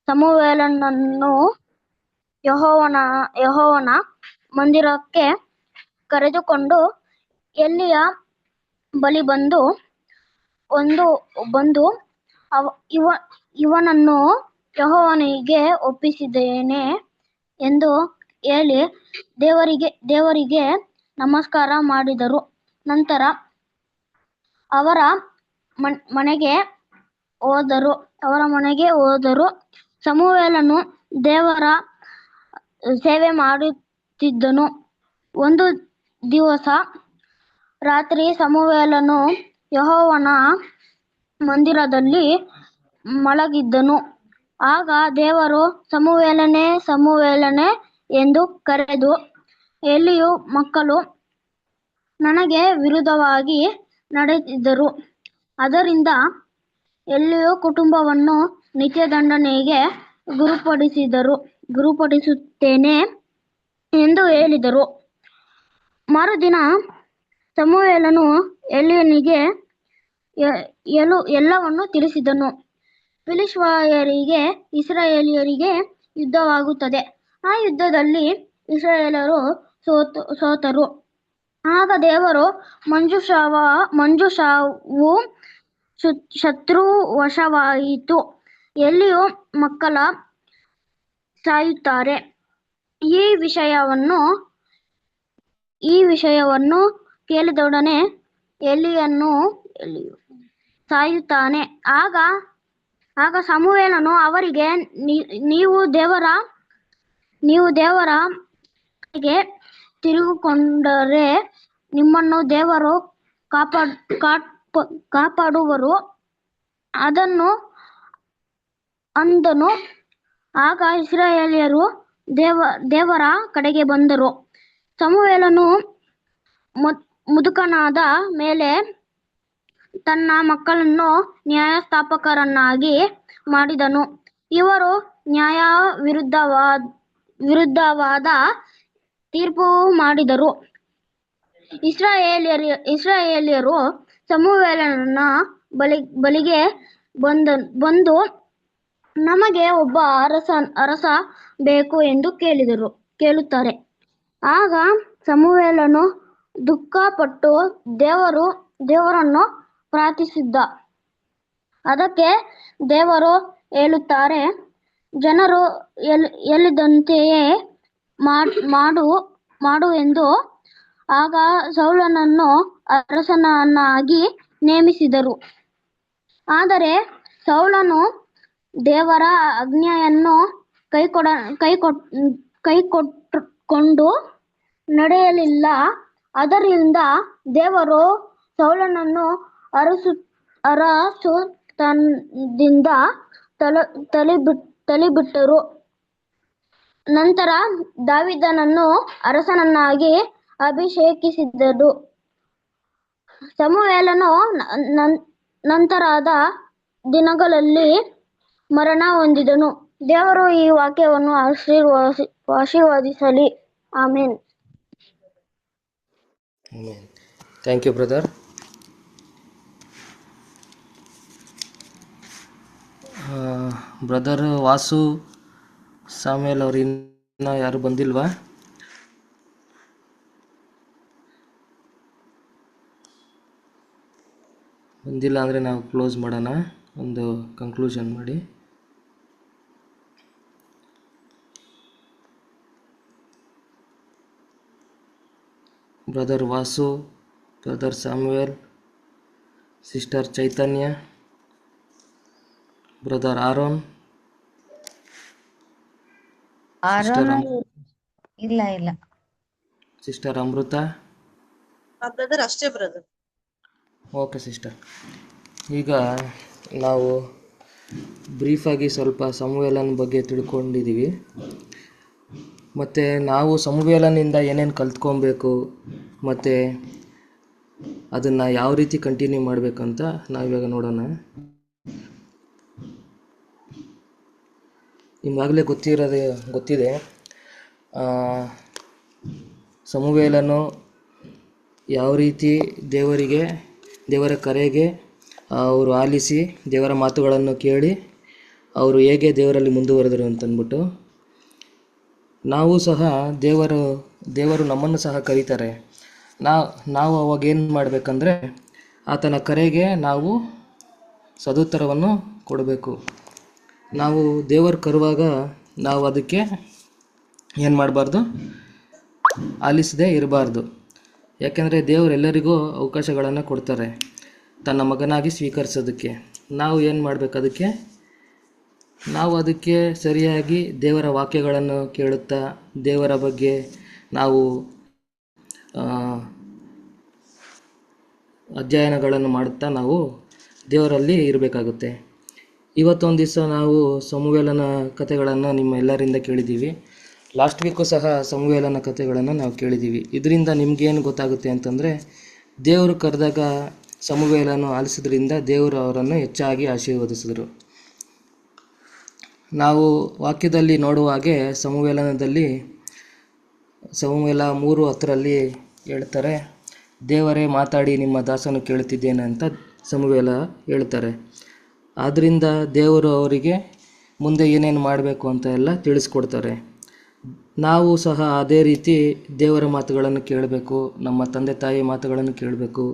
ಸಮುವೇಲನನ್ನು ಯೆಹೋವನ ಮಂದಿರಕ್ಕೆ ಕರೆದುಕೊಂಡು ಎಲಿಯ ಬಳಿ ಬಂದು ಇವನನ್ನು ಯೆಹೋವನಿಗೆ ಒಪ್ಪಿಸಿದ್ದೇನೆ ಎಂದು ಹೇಳಿ ದೇವರಿಗೆ ನಮಸ್ಕಾರ ಮಾಡಿದರು. ನಂತರ ಅವರ ಮನೆಗೆ ಹೋದರು. ಸಮುವೇಲನು ದೇವರ ಸೇವೆ ಮಾಡುತ್ತಿದ್ದನು. ಒಂದು ದಿವಸ ರಾತ್ರಿ ಸಮುವೇಲನು ಯೆಹೋವನ ಮಂದಿರದಲ್ಲಿ ಮಲಗಿದ್ದನು. ಆಗ ದೇವರು, ಸಮುವೇಲನೇ, ಸಮುವೇಲನೇ ಎಂದು ಕರೆದು, ಎಲಿಯ ಮಕ್ಕಳು ನನಗೆ ವಿರುದ್ಧವಾಗಿ ನಡೆದಿದ್ದರು, ಆದ್ದರಿಂದ ಎಲಿಯ ಕುಟುಂಬವನ್ನು ನಿತ್ಯದಂಡನೆಗೆ ಗುರುಪಡಿಸುತ್ತೇನೆ ಎಂದು ಹೇಳಿದರು. ಮರುದಿನ ಸಮುವೇಲನು ಎಲಿಯನಿಗೆ ಎಲ್ಲವನ್ನೂ ತಿಳಿಸಿದನು. ಫಿಲಿಷ್ಟಿಯರಿಗೆ ಇಸ್ರಾಯೇಲ್ಯರಿಗೆ ಯುದ್ಧವಾಗುತ್ತದೆ. ಆ ಯುದ್ಧದಲ್ಲಿ ಇಸ್ರಾಯೇಲ್ಯರು ಸೋತರು. ಆಗ ದೇವರ ಮಂಜೂಷವು ಶತ್ರುವಶವಾಯಿತು. ಎಲಿಯ ಮಕ್ಕಳು ಸಾಯುತ್ತಾರೆ. ಈ ವಿಷಯವನ್ನು ಕೇಳಿದೊಡನೆ ಎಲಿಯನು ಸಾಯುತ್ತಾನೆ. ಆಗ ಸಮುವೇಲನು ಅವರಿಗೆ, ನೀವು ದೇವರ ಕಡೆಗೆ ತಿರುಗಿಕೊಂಡರೆ ನಿಮ್ಮನ್ನು ದೇವರು ಕಾಪಾಡುವರು ಅಂದನು. ಆಗ ಇಸ್ರಾಯೇಲ್ಯರು ದೇವರ ಕಡೆಗೆ ಬಂದರು. ಸಮುವೇಲನು ಮುದುಕನಾದ ಮೇಲೆ ತನ್ನ ಮಕ್ಕಳನ್ನು ನ್ಯಾಯಸ್ಥಾಪಕರನ್ನಾಗಿ ಮಾಡಿದನು. ಇವರು ವಿರುದ್ಧವಾದ ತೀರ್ಪು ಮಾಡಿದರು. ಇಸ್ರಾಯೇಲ್ಯರು ಸಮುವೇಲನ ಬಳಿಗೆ ಬಂದು ನಮಗೆ ಒಬ್ಬ ಅರಸ ಬೇಕು ಎಂದು ಕೇಳುತ್ತಾರೆ. ಆಗ ಸಮುವೇಲನು ದುಃಖಪಟ್ಟು ದೇವರನ್ನು ಪ್ರಾರ್ಥಿಸಿದ. ಅದಕ್ಕೆ ದೇವರು ಹೇಳುತ್ತಾರೆ, ಜನರು ಹೇಳಿದಂತೆಯೇ ಮಾಡು ಎಂದು. ಆಗ ಸೌಲನನ್ನು ಅರಸನನ್ನಾಗಿ ನೇಮಿಸಿದರು. ಆದರೆ ಸೌಲನು ದೇವರ ಆಜ್ಞೆಯನ್ನು ಕೈಕೊಂಡು ನಡೆಯಲಿಲ್ಲ. ಆದ್ದರಿಂದ ದೇವರು ಸೌಲನನ್ನು ಅರಸುತನದಿಂದ ತಳ್ಳಿಬಿಟ್ಟರು. ನಂತರ ದಾವೀದನನ್ನು ಅರಸನನ್ನಾಗಿ ಅಭಿಷೇಕಿಸಿದರು. ಸಮುವೇಲನು ನಂತರದ ದಿನಗಳಲ್ಲಿ ಮರಣ ಹೊಂದಿದನು. ದೇವರು ಈ ವಾಕ್ಯವನ್ನು ಆಶೀರ್ವದಿಸಲಿ. Amen. Thank you brother. Brother Vasu, Samuel ಅವ್ರು ಇನ್ನೂ ಯಾರು ಬಂದಿಲ್ವಾ? ಒಂದಿಲ್ಲ ಅಂದರೆ ನಾವು ಕ್ಲೋಸ್ ಮಾಡೋಣ, ಒಂದು ಕಂಕ್ಲೂಷನ್ ಮಾಡಿ. Brother Vasu, brother Samuel, sister Chaitanya, brother Aaron, sister ಇಲ್ಲ ಇಲ್ಲ ಸಿಸ್ಟರ್ ಅಮೃತ. ಬ್ರದರ್ ಅಷ್ಟೇ ಬ್ರದರ್. Okay sister. ಈಗ ನಾವು ಬ್ರೀಫಾಗಿ ಸ್ವಲ್ಪ ಸಮುವೇಲನ ಬಗ್ಗೆ ತಿಳ್ಕೊಂಡಿದ್ದೀವಿ. ಮತ್ತು ನಾವು ಸಮುವೇಲನಿಂದ ಏನೇನು ಕಲ್ತ್ಕೊಬೇಕು ಮತ್ತು ಅದನ್ನು ಯಾವ ರೀತಿ ಕಂಟಿನ್ಯೂ ಮಾಡಬೇಕಂತ ನಾವಿವಾಗ ನೋಡೋಣ. ನಿಮಗಾಗಲೇ ಗೊತ್ತಿದೆ, ಸಮುವೇಲನು ಯಾವ ರೀತಿ ದೇವರ ಕರೆಗೆ ಅವರು ಆಲಿಸಿ ದೇವರ ಮಾತುಗಳನ್ನು ಕೇಳಿ ಅವರು ಹೇಗೆ ದೇವರಲ್ಲಿ ಮುಂದುವರೆದರು ಅಂತಂದ್ಬಿಟ್ಟು, ನಾವು ಸಹ ದೇವರು ನಮ್ಮನ್ನು ಸಹ ಕರೀತಾರೆ. ನಾವು ಅವಾಗ ಏನು ಮಾಡಬೇಕಂದ್ರೆ ಆತನ ಕರೆಗೆ ನಾವು ಸದುತ್ತರವನ್ನು ಕೊಡಬೇಕು. ನಾವು ದೇವರು ಕರುವಾಗ ನಾವು ಅದಕ್ಕೆ ಏನು ಮಾಡಬಾರ್ದು, ಆಲಿಸದೇ ಇರಬಾರ್ದು. ಯಾಕೆಂದರೆ ದೇವರೆಲ್ಲರಿಗೂ ಅವಕಾಶಗಳನ್ನು ಕೊಡ್ತಾರೆ ತನ್ನ ಮಗನಾಗಿ ಸ್ವೀಕರಿಸೋದಕ್ಕೆ. ನಾವು ಏನು ಮಾಡಬೇಕು, ನಾವು ಅದಕ್ಕೆ ಸರಿಯಾಗಿ ದೇವರ ವಾಕ್ಯಗಳನ್ನು ಕೇಳುತ್ತಾ ದೇವರ ಬಗ್ಗೆ ನಾವು ಅಧ್ಯಯನಗಳನ್ನು ಮಾಡುತ್ತಾ ನಾವು ದೇವರಲ್ಲಿ ಇರಬೇಕಾಗುತ್ತೆ. ಇವತ್ತೊಂದು ದಿವಸ ನಾವು ಸಮುವೇಲನ ಕಥೆಗಳನ್ನು ನಿಮ್ಮ ಎಲ್ಲರಿಂದ ಕೇಳಿದ್ದೀವಿ. ಲಾಸ್ಟ್ ವೀಕು ಸಹ ಸಮುವೇಲನ ಕಥೆಗಳನ್ನು ನಾವು ಕೇಳಿದ್ದೀವಿ. ಇದರಿಂದ ನಿಮಗೇನು ಗೊತ್ತಾಗುತ್ತೆ ಅಂತಂದರೆ, ದೇವರು ಕರೆದಾಗ ಸಮುವೇಲನು ಆಲಿಸೋದ್ರಿಂದ ದೇವರು ಅವರನ್ನು ಹೆಚ್ಚಾಗಿ ಆಶೀರ್ವದಿಸಿದರು. ನಾವು ವಾಕ್ಯದಲ್ಲಿ ನೋಡುವ ಹಾಗೆ ಸಮುವೇಲ 3:10 ಹೇಳ್ತಾರೆ, ದೇವರೇ ಮಾತಾಡಿ ನಿಮ್ಮ ದಾಸನು ಕೇಳುತ್ತಿದ್ದೇನೆ ಅಂತ ಸಮುವೇಲ ಹೇಳ್ತಾರೆ. ಆದ್ದರಿಂದ ದೇವರು ಅವರಿಗೆ ಮುಂದೆ ಏನೇನು ಮಾಡಬೇಕು ಅಂತ ಎಲ್ಲ ತಿಳಿಸ್ಕೊಡ್ತಾರೆ. ನಾವು ಸಹ ಅದೇ ರೀತಿ ದೇವರ ಮಾತುಗಳನ್ನು ಕೇಳಬೇಕು, ನಮ್ಮ ತಂದೆ ತಾಯಿ ಮಾತುಗಳನ್ನು ಕೇಳಬೇಕು,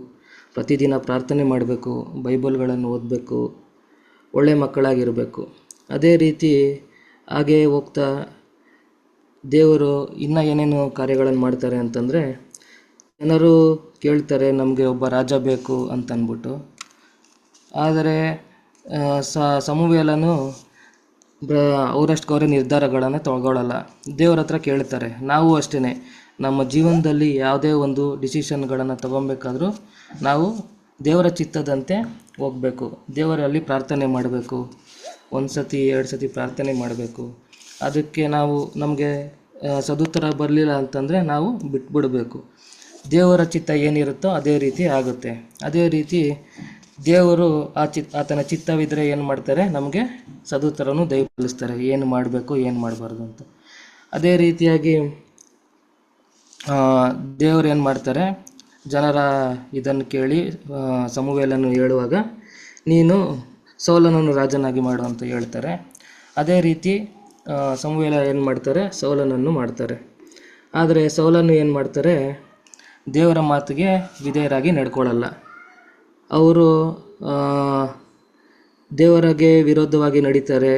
ಪ್ರತಿದಿನ ಪ್ರಾರ್ಥನೆ ಮಾಡಬೇಕು, ಬೈಬಲ್ಗಳನ್ನು ಓದಬೇಕು, ಒಳ್ಳೆಯ ಮಕ್ಕಳಾಗಿರಬೇಕು. ಅದೇ ರೀತಿ ಹಾಗೇ ಹೋಗ್ತಾ ದೇವರು ಇನ್ನೂ ಏನೇನು ಕಾರ್ಯಗಳನ್ನು ಮಾಡ್ತಾರೆ ಅಂತಂದರೆ, ಜನರು ಕೇಳ್ತಾರೆ ನಮಗೆ ಒಬ್ಬ ರಾಜ ಬೇಕು ಅಂತಂದ್ಬಿಟ್ಟು. ಆದರೆ ಸಮುವೇಲನು ಅವರಷ್ಟಕ್ಕೆ ನಿರ್ಧಾರಗಳನ್ನು ತಗೊಳ್ಳಲ್ಲ, ದೇವರ ಹತ್ರ ಕೇಳ್ತಾರೆ. ನಾವು ಅಷ್ಟೇ, ನಮ್ಮ ಜೀವನದಲ್ಲಿ ಯಾವುದೇ ಒಂದು ಡಿಸಿಷನ್ಗಳನ್ನು ತಗೊಬೇಕಾದ್ರೂ ನಾವು ದೇವರ ಚಿತ್ತದಂತೆ ಹೋಗಬೇಕು. ದೇವರಲ್ಲಿ ಪ್ರಾರ್ಥನೆ ಮಾಡಬೇಕು, 1 ಸತಿ 2 ಸತಿ ಪ್ರಾರ್ಥನೆ ಮಾಡಬೇಕು. ಅದಕ್ಕೆ ನಮಗೆ ಸದುತ್ತರ ಬರಲಿಲ್ಲ ಅಂತಂದರೆ ನಾವು ಬಿಟ್ಬಿಡಬೇಕು. ದೇವರ ಚಿತ್ತ ಏನಿರುತ್ತೋ ಅದೇ ರೀತಿ ಆಗುತ್ತೆ. ಅದೇ ರೀತಿ ದೇವರು ಆತನ ಚಿತ್ತವಿದ್ದರೆ ಏನು ಮಾಡ್ತಾರೆ, ನಮಗೆ ಸದುತ್ತರನು ದಯಪಾಲಿಸ್ತಾರೆ, ಏನು ಮಾಡಬೇಕು ಏನು ಮಾಡಬಾರ್ದು ಅಂತ. ಅದೇ ರೀತಿಯಾಗಿ ದೇವರು ಏನು ಮಾಡ್ತಾರೆ, ಜನರ ಇದನ್ನು ಕೇಳಿ ಸಮುವೇಲನು ಹೇಳುವಾಗ ನೀನು ಸೌಲನನ್ನು ರಾಜನಾಗಿ ಮಾಡು ಅಂತ ಹೇಳ್ತಾರೆ. ಅದೇ ರೀತಿ ಸಮುವೇಲ ಏನು ಮಾಡ್ತಾರೆ, ಸೌಲನನ್ನು ಮಾಡ್ತಾರೆ. ಆದರೆ ಸೌಲನು ಏನು ಮಾಡ್ತಾರೆ, ದೇವರ ಮಾತಿಗೆ ವಿಧೇಯರಾಗಿ ನಡ್ಕೊಳ್ಳಲ್ಲ. ಅವರು ದೇವರಿಗೆ ವಿರೋಧವಾಗಿ ನಡೀತಾರೆ,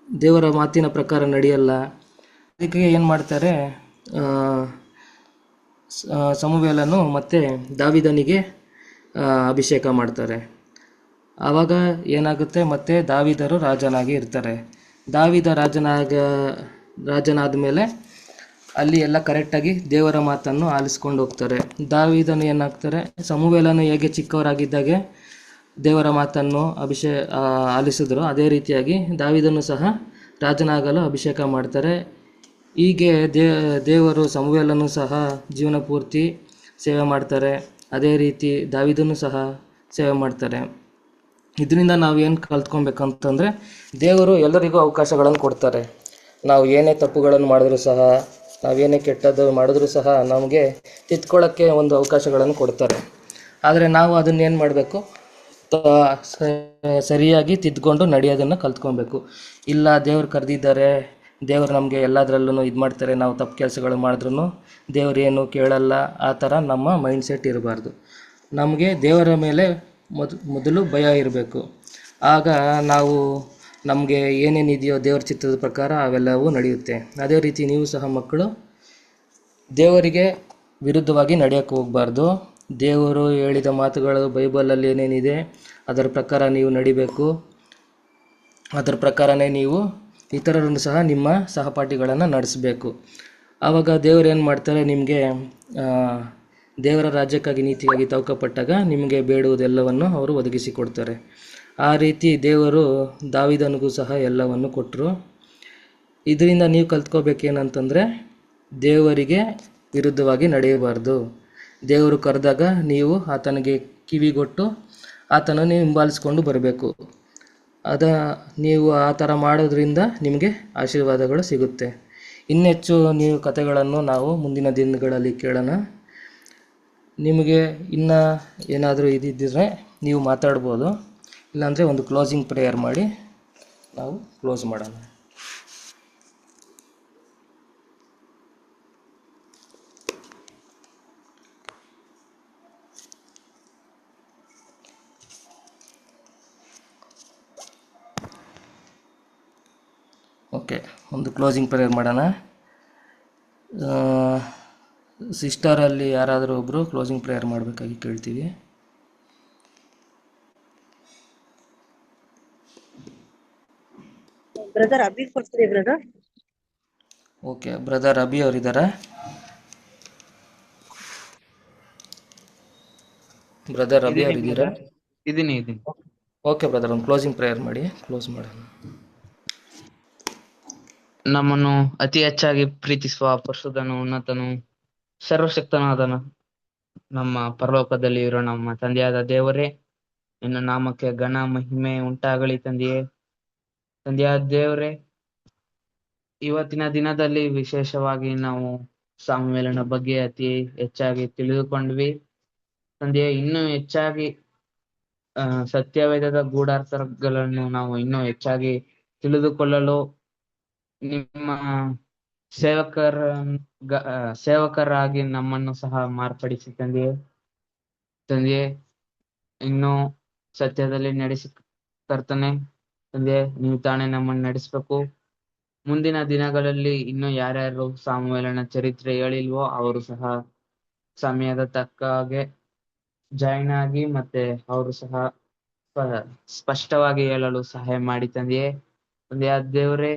ದೇವರ ಮಾತಿನ ಪ್ರಕಾರ ನಡೆಯಲ್ಲ. ಅದಕ್ಕೆ ಏನು ಮಾಡ್ತಾರೆ, ಸಮುವೇಲನು ಮತ್ತು ದಾವೀದನಿಗೆ ಅಭಿಷೇಕ ಮಾಡ್ತಾರೆ. ಆವಾಗ ಏನಾಗುತ್ತೆ, ಮತ್ತೆ ದಾವೀದರು ರಾಜನಾಗಿ ಇರ್ತಾರೆ. ದಾವೀದ ರಾಜನಾದ ಮೇಲೆ ಅಲ್ಲಿ ಎಲ್ಲ ಕರೆಕ್ಟಾಗಿ ದೇವರ ಮಾತನ್ನು ಆಲಿಸ್ಕೊಂಡು ಹೋಗ್ತಾರೆ. ದಾವೀದನು ಏನಾಗ್ತಾರೆ, ಸಮುವೇಲನು ಹೇಗೆ ಚಿಕ್ಕವರಾಗಿದ್ದಾಗೆ ದೇವರ ಮಾತನ್ನು ಆಲಿಸಿದ್ರು, ಅದೇ ರೀತಿಯಾಗಿ ದಾವೀದನು ಸಹ ರಾಜನಾಗಲು ಅಭಿಷೇಕ ಮಾಡ್ತಾರೆ. ಹೀಗೆ ದೇವರು ಸಮುವೇಲನು ಸಹ ಜೀವನ ಪೂರ್ತಿ ಸೇವೆ ಮಾಡ್ತಾರೆ. ಅದೇ ರೀತಿ ದಾವೀದನು ಸಹ ಸೇವೆ ಮಾಡ್ತಾರೆ. ಇದರಿಂದ ನಾವು ಏನು ಕಲ್ತ್ಕೊಬೇಕಂತಂದರೆ, ದೇವರು ಎಲ್ಲರಿಗೂ ಅವಕಾಶಗಳನ್ನು ಕೊಡ್ತಾರೆ. ನಾವು ಏನೇ ತಪ್ಪುಗಳನ್ನು ಮಾಡಿದ್ರೂ ಸಹ, ನಾವೇನೇ ಕೆಟ್ಟದ್ದು ಮಾಡಿದ್ರೂ ಸಹ ನಮಗೆ ತಿದ್ಕೊಳ್ಳೋಕ್ಕೆ ಒಂದು ಅವಕಾಶಗಳನ್ನು ಕೊಡ್ತಾರೆ. ಆದರೆ ನಾವು ಅದನ್ನೇನು ಮಾಡಬೇಕು, ಸರಿಯಾಗಿ ತಿದ್ದುಕೊಂಡು ನಡೆಯೋದನ್ನು ಕಲ್ತ್ಕೊಬೇಕು. ಇಲ್ಲ ದೇವ್ರು ಕರೆದಿದ್ದಾರೆ, ದೇವರು ನಮಗೆ ಎಲ್ಲದರಲ್ಲೂ ಇದು ಮಾಡ್ತಾರೆ, ನಾವು ತಪ್ಪು ಕೆಲಸಗಳು ಮಾಡಿದ್ರೂ ದೇವರು ಏನು ಕೇಳಲ್ಲ, ಆ ಥರ ನಮ್ಮ ಮೈಂಡ್ ಸೆಟ್ ಇರಬಾರ್ದು. ನಮಗೆ ದೇವರ ಮೇಲೆ ಮೊದಲು ಭಯ ಇರಬೇಕು. ಆಗ ನಾವು ನಮಗೆ ಏನೇನಿದೆಯೋ ದೇವರ ಚಿತ್ರದ ಪ್ರಕಾರ ಅವೆಲ್ಲವೂ ನಡೆಯುತ್ತೆ. ಅದೇ ರೀತಿ ನೀವು ಸಹ ಮಕ್ಕಳು ದೇವರಿಗೆ ವಿರುದ್ಧವಾಗಿ ನಡೆಯೋಕ್ಕೆ ಹೋಗಬಾರ್ದು. ದೇವರು ಹೇಳಿದ ಮಾತುಗಳು ಬೈಬಲಲ್ಲಿ ಏನೇನಿದೆ ಅದರ ಪ್ರಕಾರ ನೀವು ನಡಿಬೇಕು. ಅದರ ಪ್ರಕಾರನೇ ನೀವು ಇತರರನ್ನು ಸಹ ನಿಮ್ಮ ಸಹಪಾಠಿಗಳನ್ನು ನಡೆಸಬೇಕು. ಆವಾಗ ದೇವರು ಏನು ಮಾಡ್ತಾರೆ, ನಿಮಗೆ ದೇವರ ರಾಜ್ಯಕ್ಕಾಗಿ ನೀತಿಗಾಗಿ ತವಕಪಟ್ಟಾಗ ನಿಮಗೆ ಬೇಡುವುದೆಲ್ಲವನ್ನು ಅವರು ಒದಗಿಸಿಕೊಡ್ತಾರೆ. ಆ ರೀತಿ ದೇವರು ದಾವೀದನಿಗೂ ಸಹ ಎಲ್ಲವನ್ನು ಕೊಟ್ಟರು. ಇದರಿಂದ ನೀವು ಕಲ್ತ್ಕೋಬೇಕೇನಂತಂದರೆ ದೇವರಿಗೆ ವಿರುದ್ಧವಾಗಿ ನಡೆಯಬಾರ್ದು. ದೇವರು ಕರೆದಾಗ ನೀವು ಆತನಿಗೆ ಕಿವಿಗೊಟ್ಟು ಆತನನ್ನು ಹಿಂಬಾಲಿಸ್ಕೊಂಡು ಬರಬೇಕು. ನೀವು ಆ ಥರ ಮಾಡೋದ್ರಿಂದ ನಿಮಗೆ ಆಶೀರ್ವಾದಗಳು ಸಿಗುತ್ತೆ. ಇನ್ನೆಚ್ಚು ನೀವು ಕಥೆಗಳನ್ನು ನಾವು ಮುಂದಿನ ದಿನಗಳಲ್ಲಿ ಕೇಳೋಣ. ನಿಮಗೆ ಇನ್ನೂ ಏನಾದರೂ ಇದ್ದಿದ್ದರೆ ನೀವು ಮಾತಾಡ್ಬೋದು, ಇಲ್ಲಾಂದರೆ ಒಂದು ಕ್ಲೋಸಿಂಗ್ ಪ್ರೇಯರ್ ಮಾಡಿ ನಾವು ಕ್ಲೋಸ್ ಮಾಡೋಣ. ಓಕೆ, ಒಂದು ಕ್ಲೋಸಿಂಗ್ ಪ್ರೇಯರ್ ಮಾಡೋಣ. ಸಿಸ್ಟರಲ್ಲಿ ಯಾರಾದರೂ ಒಬ್ಬರು ಕ್ಲೋಸಿಂಗ್ ಪ್ರೇಯರ್ ಮಾಡಬೇಕಾಗಿ ಕೇಳ್ತೀವಿ. ಬ್ರದರ್ ಅಭಿ ಕೊಡ್ತೀರಿ ಬ್ರದರ್? ಓಕೆ, ಬ್ರದರ್ ಅಭಿ ಅವರಿದ್ದಾರಾ? ಬ್ರದರ್ ಅಭಿ ಅವರಿದ್ದೀರಾ? ಇದೀನಿ. ಓಕೆ ಬ್ರದರ್, ಒಂದು ಕ್ಲೋಸಿಂಗ್ ಪ್ರೇಯರ್ ಮಾಡಿ ಕ್ಲೋಸ್ ಮಾಡೋಣ. ನಮ್ಮನ್ನು ಅತಿ ಹೆಚ್ಚಾಗಿ ಪ್ರೀತಿಸುವ ಪರಿಶುದ್ಧನು, ಉನ್ನತನು, ಸರ್ವಶಕ್ತನಾದನು ನಮ್ಮ ಪರಲೋಕದಲ್ಲಿ ಇರೋ ನಮ್ಮ ತಂದೆಯಾದ ದೇವರೇ, ನಿನ್ನ ನಾಮಕ್ಕೆ ಘನ ಮಹಿಮೆ ಉಂಟಾಗಲಿ ತಂದೆಯೇ. ತಂದೆಯಾದ ದೇವರೇ, ಇವತ್ತಿನ ದಿನದಲ್ಲಿ ವಿಶೇಷವಾಗಿ ನಾವು ಸಾಮುವೇಲನ ಬಗ್ಗೆ ಅತಿ ಹೆಚ್ಚಾಗಿ ತಿಳಿದುಕೊಂಡ್ವಿ ತಂದೆಯೇ. ಇನ್ನೂ ಹೆಚ್ಚಾಗಿ ಸತ್ಯವೇದದ ಗೂಢಾರ್ಥಗಳನ್ನು ನಾವು ಇನ್ನೂ ಹೆಚ್ಚಾಗಿ ತಿಳಿದುಕೊಳ್ಳಲು ನಿಮ್ಮ ಸೇವಕರಾಗಿ ನಮ್ಮನ್ನು ಸಹ ಮಾರ್ಪಡಿಸಿ ತಂದೆಯೇ. ಇನ್ನು ಸತ್ಯದಲ್ಲಿ ನಡೆಸಿ ಕರ್ತನೆ ತಂದೆಯೇ, ನೀವು ತಾನೇ ನಮ್ಮನ್ನು ನಡೆಸಬೇಕು. ಮುಂದಿನ ದಿನಗಳಲ್ಲಿ ಇನ್ನು ಯಾರ್ಯಾರು ಸಾಮುವೇಲನ ಚರಿತ್ರೆ ಹೇಳಿಲ್ವೋ ಅವರು ಸಹ ಸಮಯದ ತಕ್ಕ ಹಾಗೆ ಜಾಯಿನ್ ಆಗಿ ಮತ್ತೆ ಅವರು ಸಹ ಸ್ಪಷ್ಟವಾಗಿ ಹೇಳಲು ಸಹಾಯ ಮಾಡಿ ತಂದೆಯೇ. ತಂದೆಯಾದ ದೇವರೇ,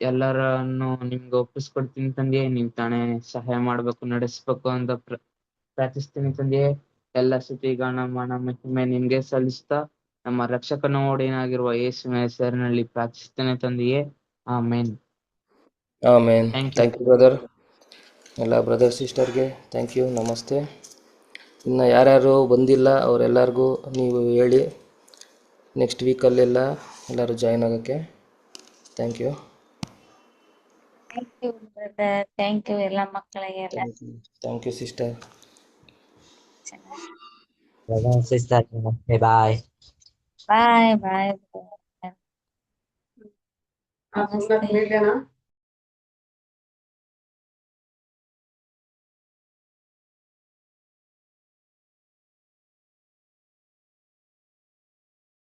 ಎಲ್ಲರನ್ನು ನಿಮ್ಗೆ ಒಪ್ಪಿಸ್ಕೊಡ್ತೀನಿ ತಂದೆಯೇ. ನೀವು ತಾನೇ ಸಹಾಯ ಮಾಡ್ಬೇಕು, ನಡೆಸ್ಬೇಕು ಅಂತ ಪ್ರಾರ್ಥಿಸ್ತೀನಿ ತಂದೆಯೇ. ಎಲ್ಲ ಸ್ತುತಿ ಗಾನ ಮಾನ ಮಹಿಮೆ ನಿಮ್ಗೆ ಸಲ್ಲಿಸ್ತಾ ನಮ್ಮ ರಕ್ಷಕನ ಒಡೆಯನಾಗಿರುವ ಯೇಸುವಿನ ಹೆಸರಿನಲ್ಲಿ ಪ್ರಾರ್ಥಿಸ್ತೇನೆ ತಂದೆಯೇ. Amen. Amen. Thank you brother. ಎಲ್ಲ ಬ್ರದರ್ ಸಿಸ್ಟರ್ಗೆ ಥ್ಯಾಂಕ್ ಯು, ನಮಸ್ತೆ. ಇನ್ನು ಯಾರ್ಯಾರು ಬಂದಿಲ್ಲ ಅವರೆಲ್ಲರಿಗೂ ನೀವು ಹೇಳಿ, ನೆಕ್ಸ್ಟ್ ವೀಕಲ್ಲೆಲ್ಲ ಎಲ್ಲರೂ ಜಾಯ್ನ್ ಆಗೋಕ್ಕೆ. Thank you. Thank you brother, thank you ಎಲ್ಲ ಮಕ್ಕಳಿಗೆಲ್ಲ. Thank you sister. Sister, bye bye bye. ನಮಸ್ತೆ.